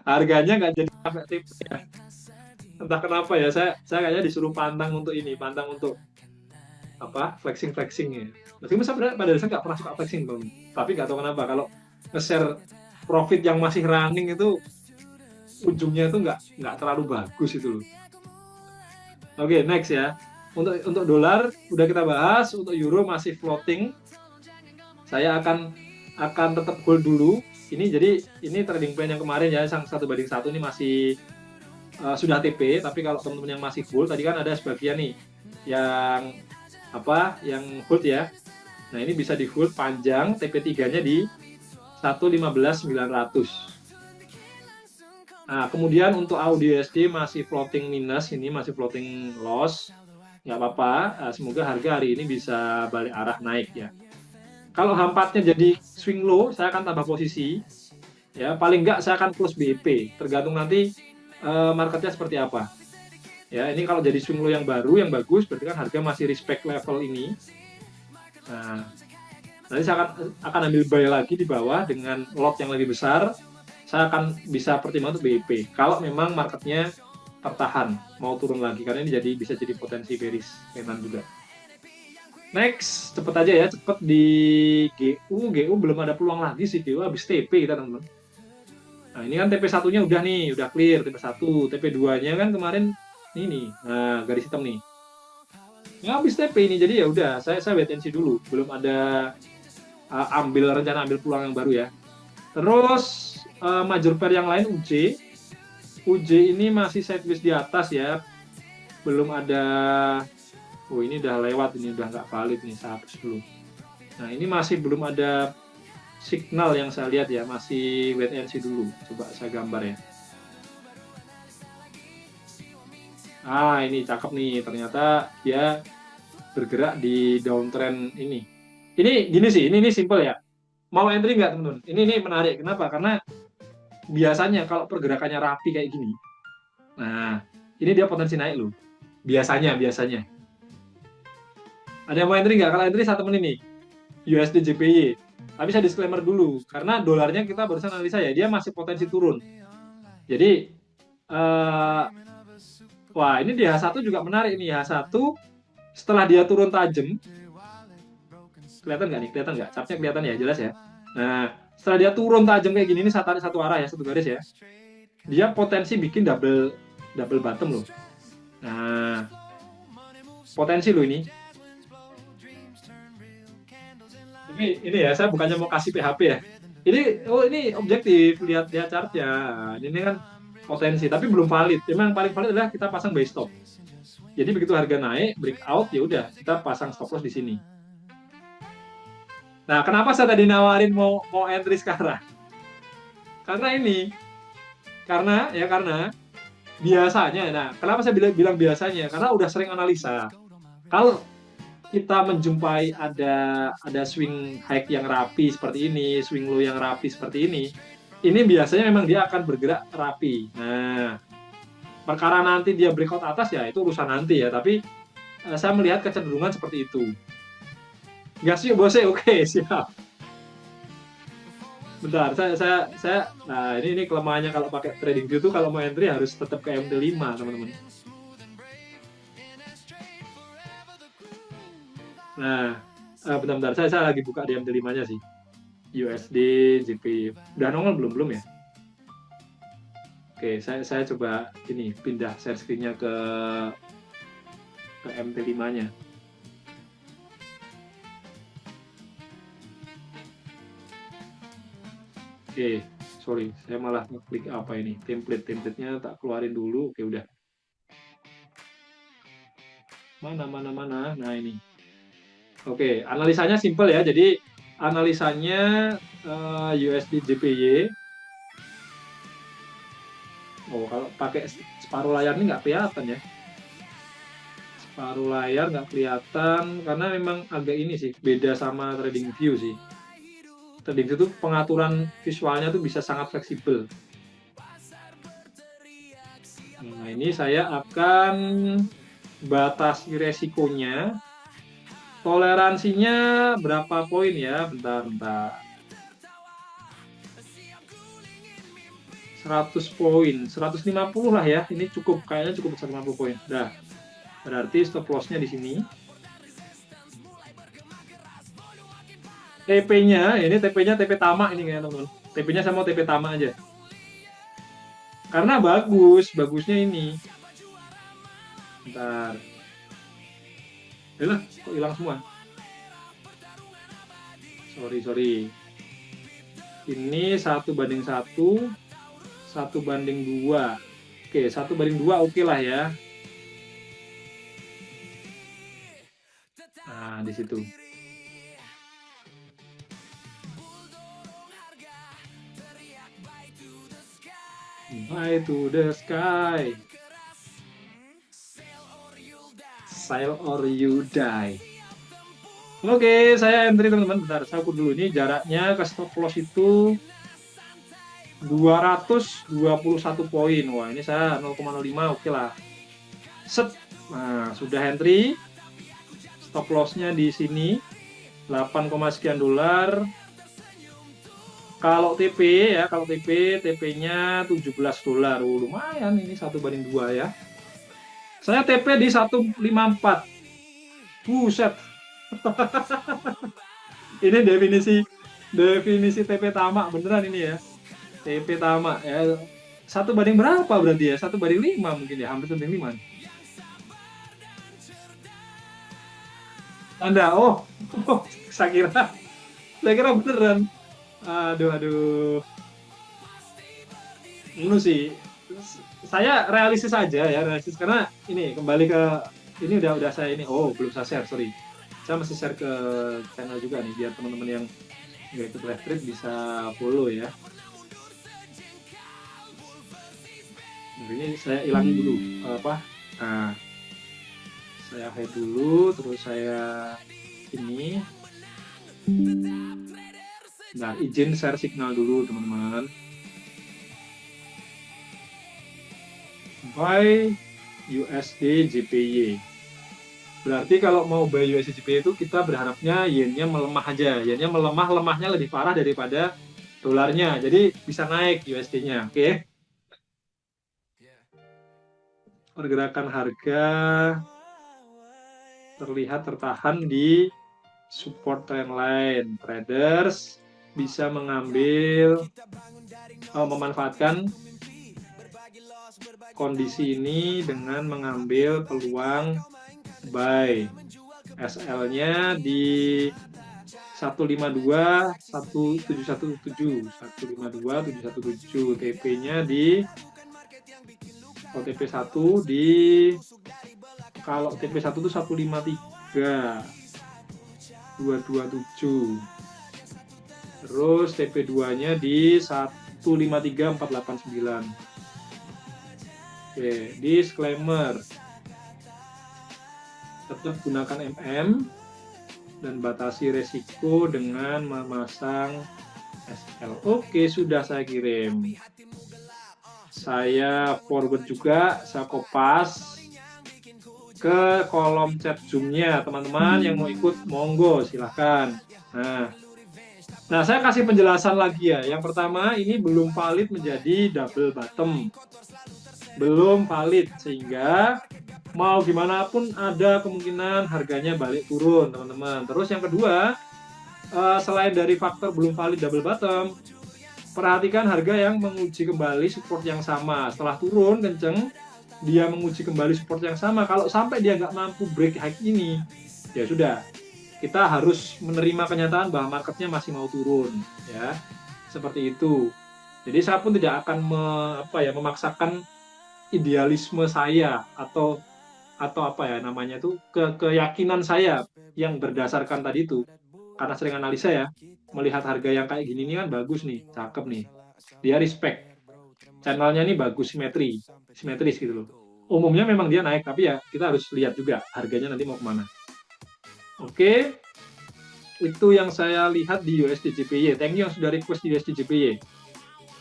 harganya nggak jadi sampai TP ya. Entah kenapa ya, saya kayaknya disuruh pantang untuk apa, flexing ya. Meskipun sebenarnya pada dasarnya nggak pernah suka flexing, Bang. Tapi nggak tahu kenapa kalau nge-share profit yang masih running itu ujungnya itu nggak terlalu bagus itu loh. Oke, next ya. Untuk dolar udah kita bahas, untuk euro masih floating. Saya akan tetap hold dulu. Ini trading plan yang kemarin ya, yang 1:1 ini masih sudah TP, tapi kalau teman-teman yang masih hold, tadi kan ada sebagian nih yang hold ya. Nah, ini bisa di hold panjang, TP3-nya di 115.900. Nah, kemudian untuk AUD USD masih floating minus, ini masih floating loss. Nggak apa-apa, semoga harga hari ini bisa balik arah naik ya. Kalau H4-nya jadi swing low, saya akan tambah posisi. Ya, paling nggak saya akan close BEP, tergantung nanti marketnya seperti apa. Ya, ini kalau jadi swing low yang baru, yang bagus, berarti kan harga masih respect level ini. Nah, nanti saya akan ambil buy lagi di bawah dengan lot yang lebih besar. Saya akan bisa pertimbangkan untuk BIP. Kalau memang marketnya tertahan, mau turun lagi, karena ini bisa jadi potensi bearish kanan juga. Next, cepet aja ya, cepet di GU belum ada peluang lagi sih, GU habis TP kita teman-teman. Nah, ini kan TP1-nya udah nih, udah clear TP1, TP2-nya kan kemarin ini, nah garis hitam nih. Nggak habis TP ini, jadi ya udah, saya wait and see dulu, belum ada rencana ambil peluang yang baru ya. Terus major pair yang lain UJ ini masih sideways di atas ya, belum ada. Oh, ini udah lewat, ini udah nggak valid nih, saya hapus dulu. Nah, ini masih belum ada signal yang saya lihat ya, masih wait and see dulu. Coba saya gambar ya. Ah, ini cakep nih, ternyata dia bergerak di downtrend ini. Ini gini sih, ini simple ya. Mau entry nggak teman-teman? Ini menarik. Kenapa? Karena biasanya kalau pergerakannya rapi kayak gini, nah ini dia potensi naik loh. Biasanya. Ada yang mau entry nggak? Kalau entry satu menit nih, USD JPY. Tapi saya disclaimer dulu, karena dolarnya kita barusan analisa ya, dia masih potensi turun. Jadi, wah ini di H1 juga menarik nih. H1 setelah dia turun tajam, kelihatan nggak nih? Kelihatan nggak? Chartnya kelihatan ya, jelas ya. Nah, setelah dia turun tajam kayak gini, ini satu arah ya, satu garis ya. Dia potensi bikin double bottom loh. Nah, potensi loh ini. Tapi ini ya, saya bukannya mau kasih PHP ya. Ini objektif, lihat chartnya. Ini kan potensi, tapi belum valid. Memang paling valid adalah kita pasang buy stop. Jadi begitu harga naik, breakout, ya udah kita pasang stop loss di sini. Nah, kenapa saya tadi nawarin mau entry sekarang? Karena biasanya. Nah, kenapa saya bilang biasanya? Karena udah sering analisa. Kalau kita menjumpai ada swing high yang rapi seperti ini, swing low yang rapi seperti ini biasanya memang dia akan bergerak rapi. Nah, perkara nanti dia breakout atas ya itu urusan nanti ya, tapi saya melihat kecenderungan seperti itu. Gas yuk bosnya, oke siap. Bentar, saya nah ini kelemahannya kalau pakai TradingView tuh kalau mau entry harus tetap ke MT5 teman-teman. Nah, bentar, saya lagi buka di MT5-nya sih. USD, JP. Udah nongol belum ya? Oke, saya coba ini pindah share screen-nya ke MT5-nya. Oke, sorry, saya malah ngeklik apa ini? Template-nya tak keluarin dulu. Oke, udah. Mana? Nah, ini. Oke, analisanya simple ya. Jadi analisanya USD JPY. Oh, kalau pakai separuh layar ini nggak kelihatan ya. Separuh layar nggak kelihatan karena memang agak ini sih beda sama TradingView sih. TradingView itu pengaturan visualnya tuh bisa sangat fleksibel. Nah, ini saya akan batasi resikonya. Toleransinya berapa poin ya? Bentar. 100 poin, 150 lah ya. Ini kayaknya cukup 150 poin. Dah. Berarti stop loss-nya di sini. TP-nya, ini TP-nya TP tamak ini kayaknya teman-teman. TP-nya saya mau TP tamak aja. Karena bagusnya ini. Bentar. Yalah, kok hilang semua? Sorry. Ini 1:1, 1:2. Oke, 1:2 oke lah ya. Nah, di situ. Buy to the sky. Sell or you die. Oke, saya entry teman-teman. Bentar, saya ukur dulu ini jaraknya ke stop loss itu 221 poin. Wah, ini saya 0,05 oke lah. Set. Nah, sudah entry. Stop loss-nya di sini 8, sekian dolar. Kalau TP ya, kalau TP-nya 17 dolar. Lumayan ini 1/2 ya. Saya TP di 154. Buset. Ini definisi TP tamak beneran ini ya. TP tamak ya. 1 banding berapa berarti ya? 1/5 mungkin ya, hampir 1/5. Anda, saya kira beneran. Aduh. Ini sih, saya realistis aja ya, realistis karena ini kembali ke ini udah saya ini. Belum saya share, sorry. Saya masih share ke channel juga nih biar teman-teman yang nggak ikut live trade bisa follow ya. Ini saya hilangin dulu apa? Nah, saya hide dulu, terus saya ini. Nah, izin share signal dulu teman-teman. Buy USD JPY. Berarti kalau mau buy USD JPY itu kita berharapnya yennya melemah aja. Yennya lemahnya lebih parah daripada dolarnya. Jadi bisa naik USD-nya, oke? Pergerakan harga terlihat tertahan di support trendline. Traders bisa memanfaatkan kondisi ini dengan mengambil peluang buy. SL-nya di 152 1717, 152 717, TP-nya di TP1 di kalau TP1 itu 153 227. Terus TP2-nya di 153 489. Oke, disclaimer. Tetap gunakan MM dan batasi resiko dengan memasang SL. Oke, sudah saya kirim. Saya forward juga, saya kopas ke kolom chat Zoom-nya. Teman-teman yang mau ikut, monggo, silahkan. Nah, saya kasih penjelasan lagi ya. Yang pertama, ini belum valid menjadi double bottom. Belum valid, sehingga mau gimana pun ada kemungkinan harganya balik turun, teman-teman. Terus yang kedua, selain dari faktor belum valid double bottom, perhatikan harga yang menguji kembali support yang sama. Setelah turun kenceng, dia menguji kembali support yang sama. Kalau sampai dia nggak mampu break high ini, ya sudah. Kita harus menerima kenyataan bahwa marketnya masih mau turun, ya. Seperti itu. Jadi saya pun tidak akan memaksakan idealisme saya atau apa ya namanya itu keyakinan saya yang berdasarkan tadi itu. Karena sering analisa ya, melihat harga yang kayak gini nih kan bagus nih, cakep nih. Dia respect. Channelnya ini bagus, simetris gitu loh. Umumnya memang dia naik, tapi ya kita harus lihat juga harganya nanti mau kemana. Oke, itu yang saya lihat di USD JPY. Thank you yang sudah request di USD JPY.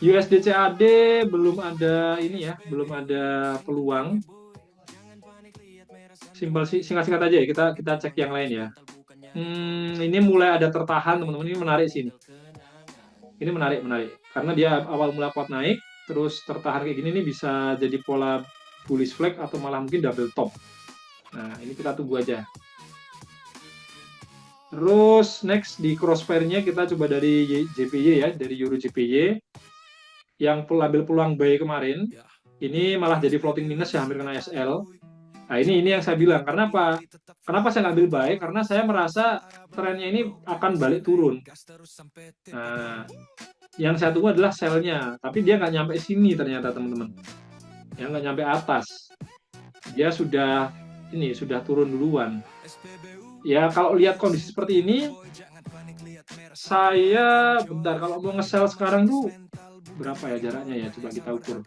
USD CAD belum ada ini ya, belum ada peluang. Singkat-singkat aja ya, kita cek yang lain ya. Ini mulai ada tertahan teman-teman, ini menarik sini. Ini menarik karena dia awal mula kuat naik, terus tertahan kayak gini, ini bisa jadi pola bullish flag atau malah mungkin double top. Nah, ini kita tunggu aja. Terus next di crossfire-nya kita coba dari JPY ya, dari Euro JPY yang ambil peluang buy kemarin. Ini malah jadi floating minus ya, hampir kena SL. Nah, ini yang saya bilang. Karena apa? Kenapa saya ngambil buy? Karena saya merasa trennya ini akan balik turun. Nah, yang saya tunggu adalah sell-nya. Tapi dia nggak nyampe sini ternyata, teman-teman. Ya, nggak nyampe atas. Dia sudah turun duluan. Ya, kalau lihat kondisi seperti ini, saya kalau mau nge-sell sekarang tuh berapa ya jaraknya ya? Coba kita ukur.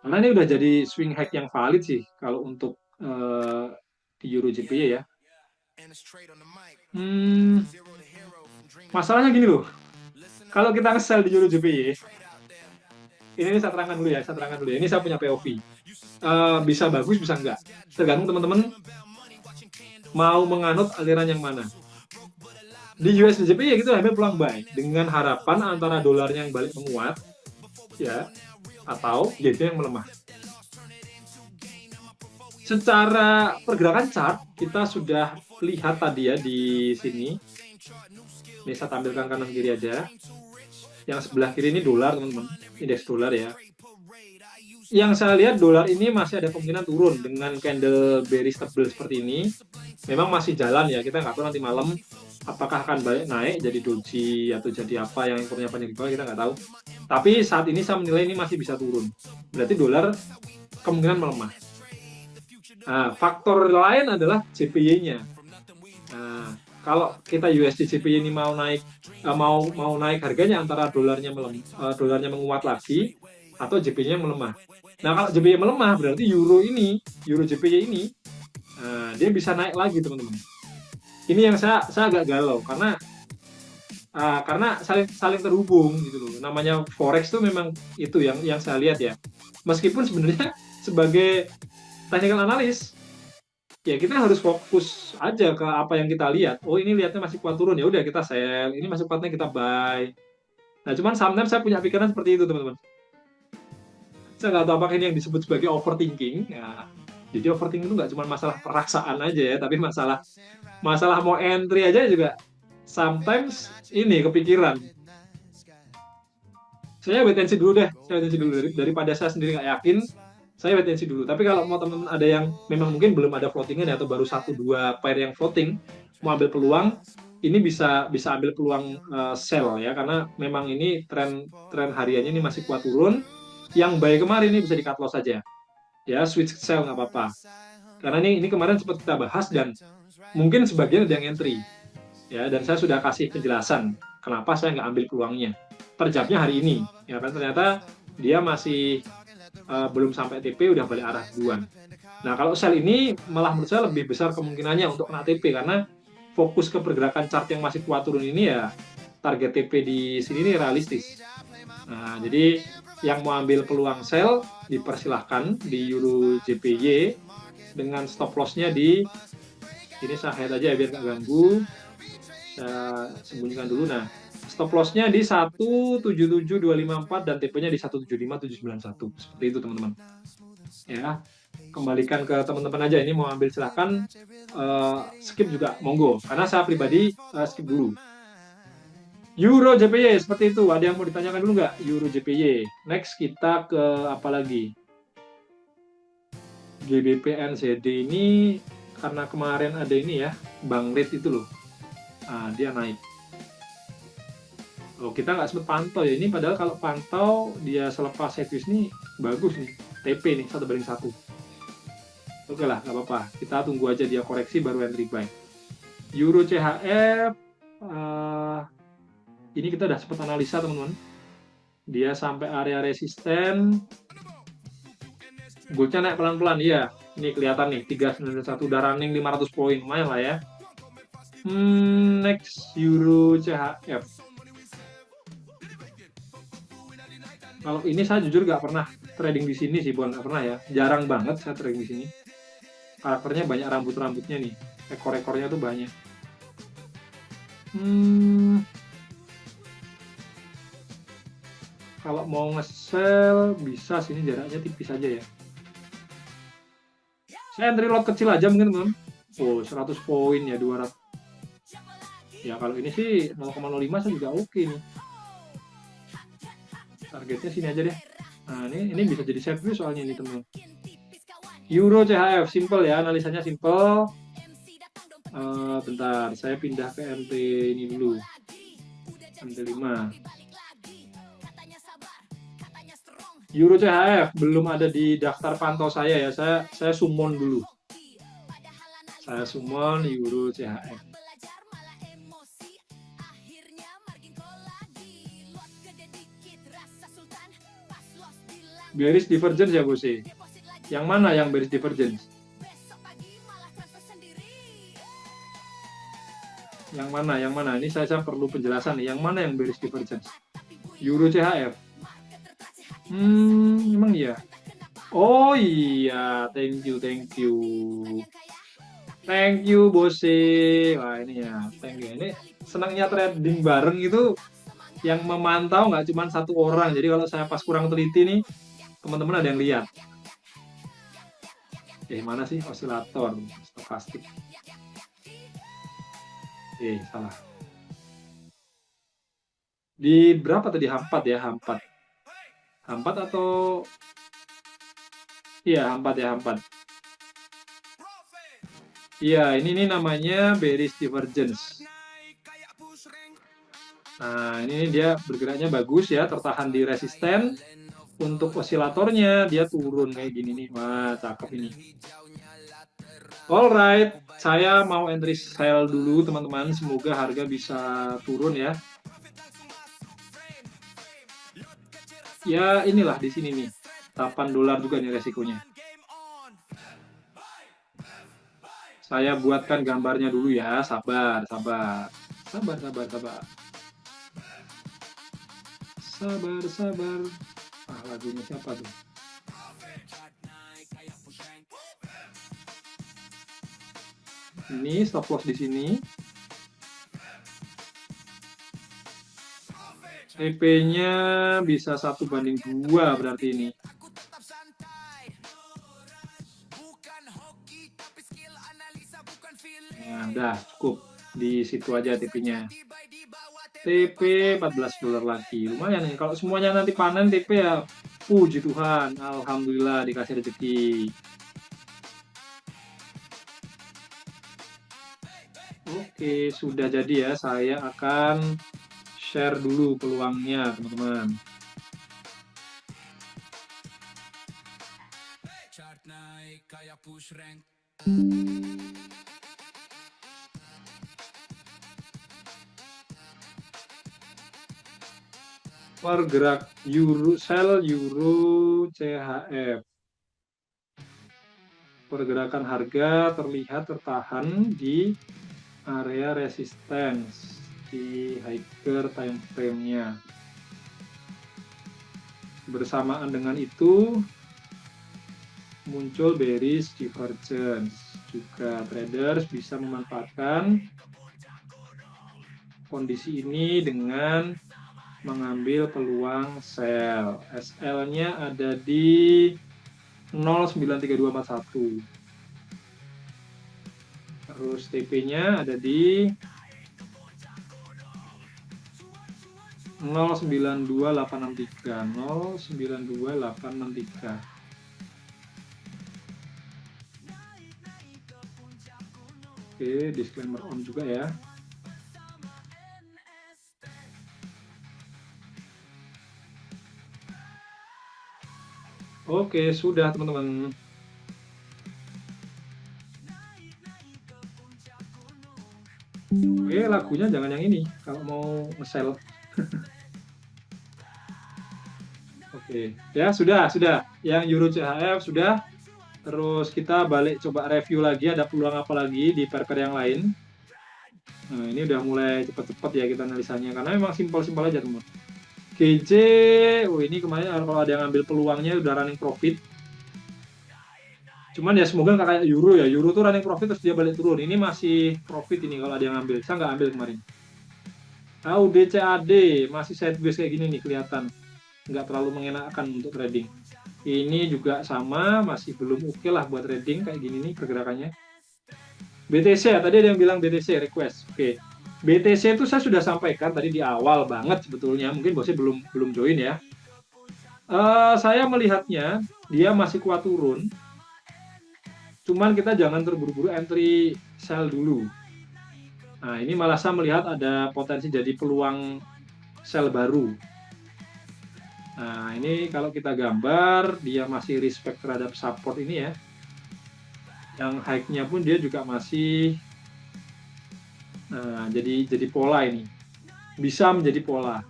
Karena ini udah jadi swing high yang valid sih kalau untuk di Euro JPY ya. Masalahnya gini loh. Kalau kita nge-sell di Euro JPY, ini saya terangkan dulu ya. Ini saya punya POV. bisa bagus bisa enggak, tergantung teman-teman mau menganut aliran yang mana. Di USDJP ya gitu ambil peluang buy dengan harapan antara dolarnya yang balik menguat ya atau JP yang melemah. Secara pergerakan chart kita sudah lihat tadi ya di sini. Ini saya tampilkan kanan kiri aja. Yang sebelah kiri ini dolar teman-teman, indeks dolar ya. Yang saya lihat dolar ini masih ada kemungkinan turun dengan candle bearish tebal seperti ini. Memang masih jalan ya, kita nggak tahu nanti malam apakah akan balik naik jadi doji atau jadi apa yang impornya panjang di bawah, kita nggak tahu. Tapi saat ini saya menilai ini masih bisa turun. Berarti dolar kemungkinan melemah. Nah, faktor lain adalah JPY-nya. Nah, kalau kita USD JPY ini mau naik naik harganya antara dolarnya menguat lagi atau JPY-nya melemah. Nah, kalau JPY melemah berarti euro JPY ini dia bisa naik lagi teman-teman. Ini yang saya agak galau karena saling terhubung gitu loh. Namanya forex tuh memang itu yang saya lihat ya. Meskipun sebenarnya sebagai technical analis ya kita harus fokus aja ke apa yang kita lihat. Oh ini lihatnya masih kuat turun, ya udah kita sell. Ini masih kuatnya kita buy. Nah cuman sometimes saya punya pikiran seperti itu teman-teman. Saya nggak tahu apakah ini yang disebut sebagai overthinking. Ya, jadi overthinking itu nggak cuma masalah perasaan aja ya, tapi masalah mau entry aja juga sometimes ini kepikiran. Saya wait and see dulu deh. Daripada saya sendiri nggak yakin. Saya wait and see dulu. Tapi kalau mau teman-teman ada yang memang mungkin belum ada floatingan atau baru 1-2 pair yang floating, mau ambil peluang, ini bisa ambil peluang sell ya, karena memang ini tren hariannya ini masih kuat turun. Yang buy kemarin ini bisa di cut loss saja. Ya, switch sell nggak apa-apa. Karena ini kemarin sempat kita bahas dan mungkin sebagian ada yang entry. Ya, dan saya sudah kasih penjelasan kenapa saya nggak ambil peluangnya. Terjawabnya hari ini. Ya kan ternyata dia masih belum sampai TP udah balik arah duluan. Nah kalau sell ini malah menurut saya lebih besar kemungkinannya untuk kena TP karena fokus ke pergerakan chart yang masih kuat turun ini ya target TP di sini ini realistis. Nah jadi yang mau ambil peluang sell dipersilahkan di Euro JPY dengan stop lossnya di ini saya hide aja ya biar nggak ganggu. Saya sembunyikan dulu. Nah stop loss-nya di 177254 dan TP-nya di 175791. Seperti itu teman-teman. Ya, kembalikan ke teman-teman aja. Ini mau ambil silahkan, skip juga monggo. Karena saya pribadi skip dulu. Euro JPY seperti itu. Ada yang mau ditanyakan dulu nggak? Euro JPY. Next kita ke apa lagi? GBP NZD ini karena kemarin ada ini ya, bank rate itu loh. Nah, dia naik. Oh, kita nggak sempat pantau ya ini, padahal kalau pantau dia selepas setlist nih bagus nih, TP nih 1/1. Oke lah, nggak apa-apa, kita tunggu aja dia koreksi baru entry buy. Euro CHF ini kita udah sempat analisa teman-teman, dia sampai area resisten, goldnya naik pelan-pelan ya, ini kelihatan nih 391 udah running 500 poin, lumayan lah ya. Next Euro CHF. Kalau ini saya jujur nggak pernah trading di sini sih, bukan nggak pernah ya, jarang banget saya trading di sini. Karakternya banyak rambut-rambutnya nih, ekor-ekornya tuh banyak. Kalau mau nge-sell bisa sini jaraknya tipis aja ya. Saya entry lot kecil aja mungkin teman. Oh 100 poin ya 200. Ya kalau ini sih 0,05 saya juga oke nih. Targetnya sini aja deh. Nah ini bisa jadi set view soalnya ini teman. Euro CHF simple ya, analisanya simple. Bentar, saya pindah ke MT ini dulu. MT5. Euro CHF belum ada di daftar pantau saya ya. Saya summon dulu. Saya summon Euro CHF. Bearish divergence ya bos. Yang mana yang bearish divergence? Yang mana? Ini saya perlu penjelasan nih. Yang mana yang bearish divergence? Euro CHF. Emang iya. Oh iya, thank you, thank you. Thank you, Bose. Wah, ini ya, thank you. Ini senangnya trading bareng itu yang memantau nggak cuma satu orang. Jadi kalau saya pas kurang teliti nih, teman-teman ada yang lihat. Mana sih osilator, stokastik? Salah. Di berapa tadi? H4 ya, H4. H4 atau... Iya, H4 ya, H4. Iya, ini namanya bearish divergence. Nah, ini dia bergeraknya bagus ya, tertahan di resisten. Untuk osilatornya, dia turun kayak gini nih. Wah, cakep ini. Alright, saya mau entry sell dulu teman-teman. Semoga harga bisa turun ya. Ya, inilah di sini nih. $8 juga nih resikonya. Saya buatkan gambarnya dulu ya. Sabar, sabar. Sabar, sabar, sabar. Sabar, sabar. Lagunya siapa tuh? Ini stop loss di sini. TP-nya bisa 1/2 berarti ini. Nah, udah cukup. Di situ aja TP-nya. TP $14 lagi. Lumayan nih. Kalau semuanya nanti panen TP ya, puji Tuhan. Alhamdulillah dikasih rezeki. Oke, sudah jadi ya. Saya akan share dulu peluangnya, teman-teman. Pergerak euro, sell euro CHF. Pergerakan harga terlihat tertahan di area resistance di higher time frame-nya. Bersamaan dengan itu muncul bearish divergence. Juga traders bisa memanfaatkan kondisi ini dengan mengambil peluang sell. SL-nya ada di 0,93241. Terus TP-nya ada di 0,92863. 0,92863. Oke, disclaimer on juga ya. Oke, sudah teman-teman. Oke, lagunya jangan yang ini kalau mau nge-sell. Oke, ya sudah. Yang Euro CHF sudah. Terus kita balik coba review lagi, ada peluang apa lagi di pair-pair yang lain. Nah, ini udah mulai cepat-cepat ya kita analisanya, karena memang simpel-simpel aja teman. GJ, ini kemarin kalau ada yang ambil peluangnya udah running profit. Cuman ya semoga nggak kayak Euro ya. Euro tuh running profit terus dia balik turun. Ini masih profit ini kalau ada yang ambil. Saya nggak ambil kemarin. DCAD masih sideways kayak gini nih kelihatan. Nggak terlalu mengenakan untuk trading. Ini juga sama, masih belum oke lah buat trading kayak gini nih pergerakannya. BTC ya, tadi ada yang bilang BTC request. Oke. BTC itu saya sudah sampaikan tadi di awal banget sebetulnya. Mungkin bosnya belum join ya. Saya melihatnya dia masih kuat turun. Cuman kita jangan terburu-buru entry sell dulu. Nah, ini malah saya melihat ada potensi jadi peluang sell baru. Nah, ini kalau kita gambar, dia masih respect terhadap support ini ya. Yang high-nya pun dia juga masih jadi pola ini. Bisa menjadi pola.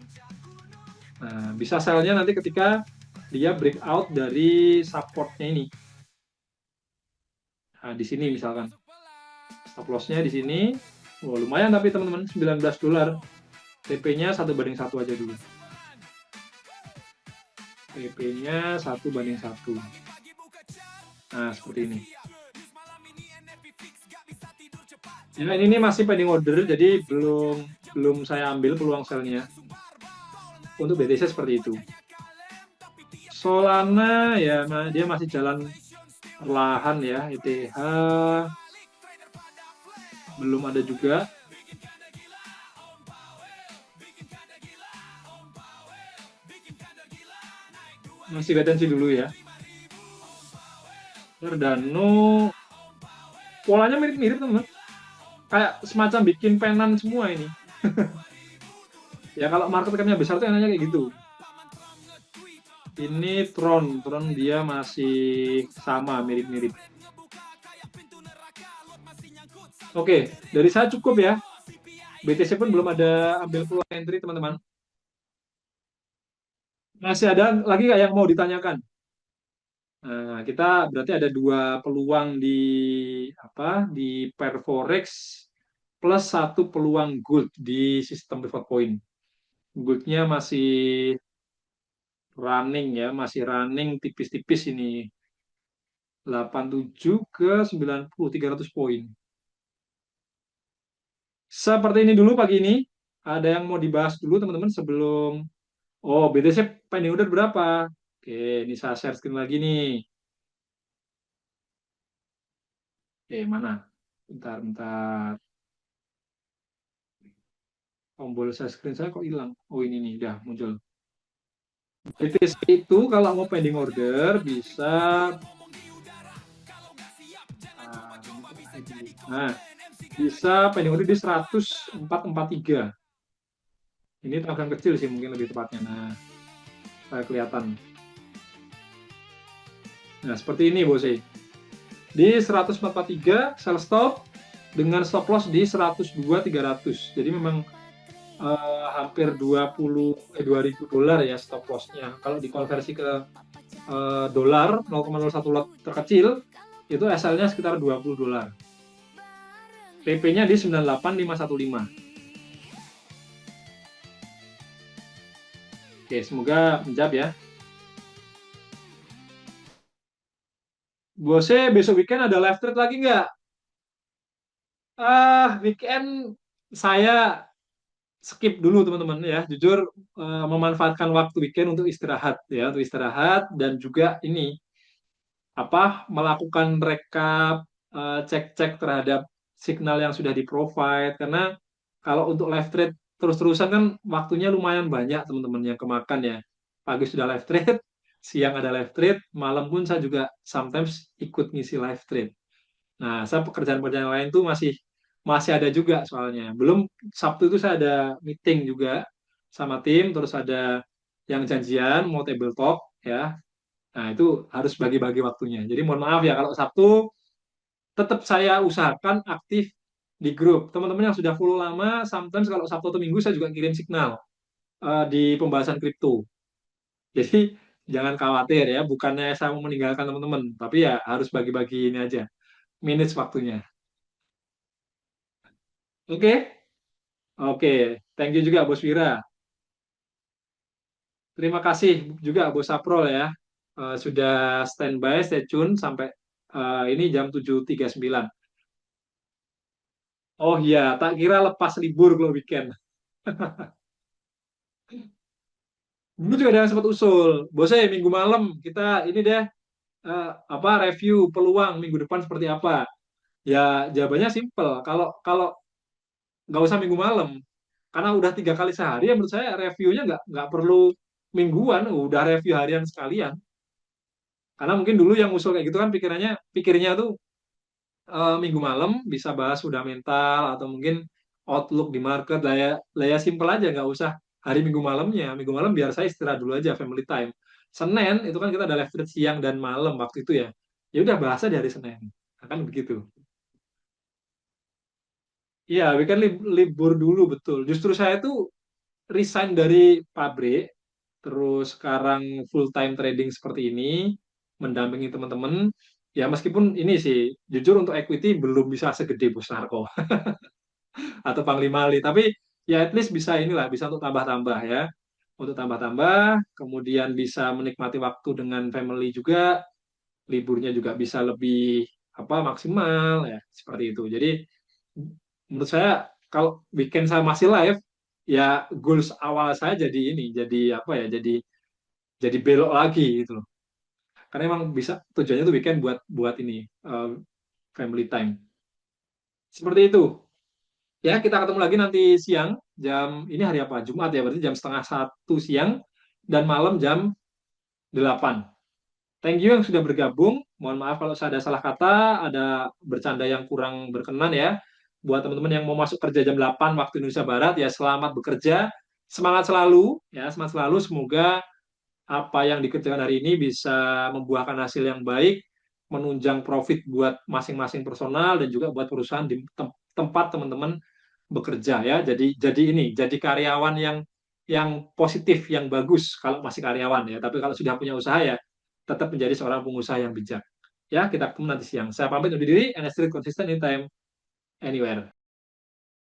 Nah, bisa sell-nya nanti ketika dia breakout dari support-nya ini. Nah, di sini misalkan. Stop loss-nya di sini. Oh, lumayan tapi teman-teman, $19. TP-nya 1/1 aja dulu. TP-nya 1/1. Nah, seperti ini. Ya, ini masih pending order, jadi belum saya ambil peluang selnya. Untuk BTC seperti itu. Solana ya, dia masih jalan perlahan ya. ETH belum ada juga. Masih wait and see dulu ya. Cardano polanya mirip-mirip teman, kayak semacam bikin penan semua ini. Ya kalau market cap-nya besar tuh enaknya kayak gitu. Ini Tron dia masih sama mirip-mirip. Oke, dari saya cukup ya. BTC pun belum ada ambil peluang entry teman-teman. Masih ada lagi nggak yang mau ditanyakan? Nah, kita berarti ada dua peluang di pair forex plus satu peluang gold di sistem pivot point. Goldnya masih running ya, masih running tipis-tipis ini. 87 ke 90, 300 poin. Seperti ini dulu pagi ini. Ada yang mau dibahas dulu teman-teman sebelum... Oh, BTC pending order berapa? Oke, ini saya share screen lagi nih. Oke, mana? Bentar. Tombol share screen saya kok hilang? Oh, ini nih, udah muncul. BTC itu kalau mau pending order bisa... Nah, bisa pending order di 10443. Ini tanggal kecil sih mungkin lebih tepatnya. Nah, saya kelihatan. Nah, seperti ini Bose. Di 143 sell stop dengan stop loss di 102.300. Jadi memang hampir 2.000 dolar ya stop loss-nya. Kalau dikonversi ke dolar 0,01 lot terkecil itu SL-nya sekitar 20 dolar. PP-nya di 98515. Oke, semoga menjawab ya. Bose, besok weekend ada live trade lagi nggak? Weekend saya skip dulu teman-teman ya. Jujur memanfaatkan waktu weekend untuk istirahat ya, untuk istirahat dan juga ini melakukan rekap, cek-cek terhadap signal yang sudah di-provide karena kalau untuk live trade terus-terusan kan waktunya lumayan banyak teman-teman yang kemakan ya. Pagi sudah live trade, siang ada live trade, malam pun saya juga sometimes ikut ngisi live trade. Nah, saya pekerjaan-pekerjaan lain tuh masih masih ada juga soalnya. Belum Sabtu itu saya ada meeting juga sama tim, terus ada yang janjian mau table talk ya. Nah, itu harus bagi-bagi waktunya. Jadi mohon maaf ya kalau Sabtu tetap saya usahakan aktif di grup. Teman-teman yang sudah follow lama, sometimes kalau Sabtu atau Minggu saya juga kirim signal di pembahasan kripto. Jadi jangan khawatir ya, bukannya saya mau meninggalkan teman-teman, tapi ya harus bagi-bagi ini aja, minutes waktunya. Oke? Oke, thank you juga Bos Wira. Terima kasih juga Bos Saprol ya. Sudah standby, stay tune sampai ini jam 7.39. Oh iya, tak kira lepas libur kalau weekend. Dulu juga ada yang sempat usul, Bos minggu malam kita ini deh review peluang minggu depan seperti apa. Ya jawabannya simple. Kalau kalau nggak usah minggu malam, karena udah 3 kali sehari ya menurut saya reviewnya nggak perlu mingguan, udah review harian sekalian. Karena mungkin dulu yang usul kayak gitu kan pikirnya tuh minggu malam bisa bahas fundamental atau mungkin outlook di market lah ya simple aja nggak usah hari minggu malamnya. Minggu malam biar saya istirahat dulu aja family time. Senin itu kan kita ada live trade siang dan malam waktu itu ya. Ya udah bahasa di hari Senin. Akan begitu. Iya, weekend libur dulu betul. Justru saya tuh resign dari pabrik, terus sekarang full time trading seperti ini, mendampingi teman-teman. Ya meskipun ini sih, jujur untuk equity belum bisa segede Bos Narko atau Panglima Ali, tapi ya at least bisa inilah, bisa untuk tambah-tambah ya, untuk tambah-tambah, kemudian bisa menikmati waktu dengan family juga. liburnya juga bisa lebih apa maksimal ya seperti itu. Jadi menurut saya kalau weekend saya masih live ya goals awal saya jadi ini jadi apa ya jadi belok lagi gitu loh. Karena emang bisa tujuannya tuh weekend buat buat ini family time. Seperti itu. Ya, kita ketemu lagi nanti siang jam ini hari apa? Jumat ya, berarti jam setengah satu siang dan malam jam 8. Thank you yang sudah bergabung. Mohon maaf kalau saya ada salah kata, ada bercanda yang kurang berkenan ya. Buat teman-teman yang mau masuk kerja jam 8 waktu Indonesia Barat, ya selamat bekerja. Semangat selalu, ya semangat selalu. Semoga apa yang dikerjakan hari ini bisa membuahkan hasil yang baik, menunjang profit buat masing-masing personal dan juga buat perusahaan di tempat teman-teman bekerja ya. Jadi ini, jadi karyawan yang positif, yang bagus kalau masih karyawan ya. Tapi kalau sudah punya usaha ya tetap menjadi seorang pengusaha yang bijak. Ya, kita ketemu nanti siang. Saya pamit undur diri, and I still consistent in time anywhere.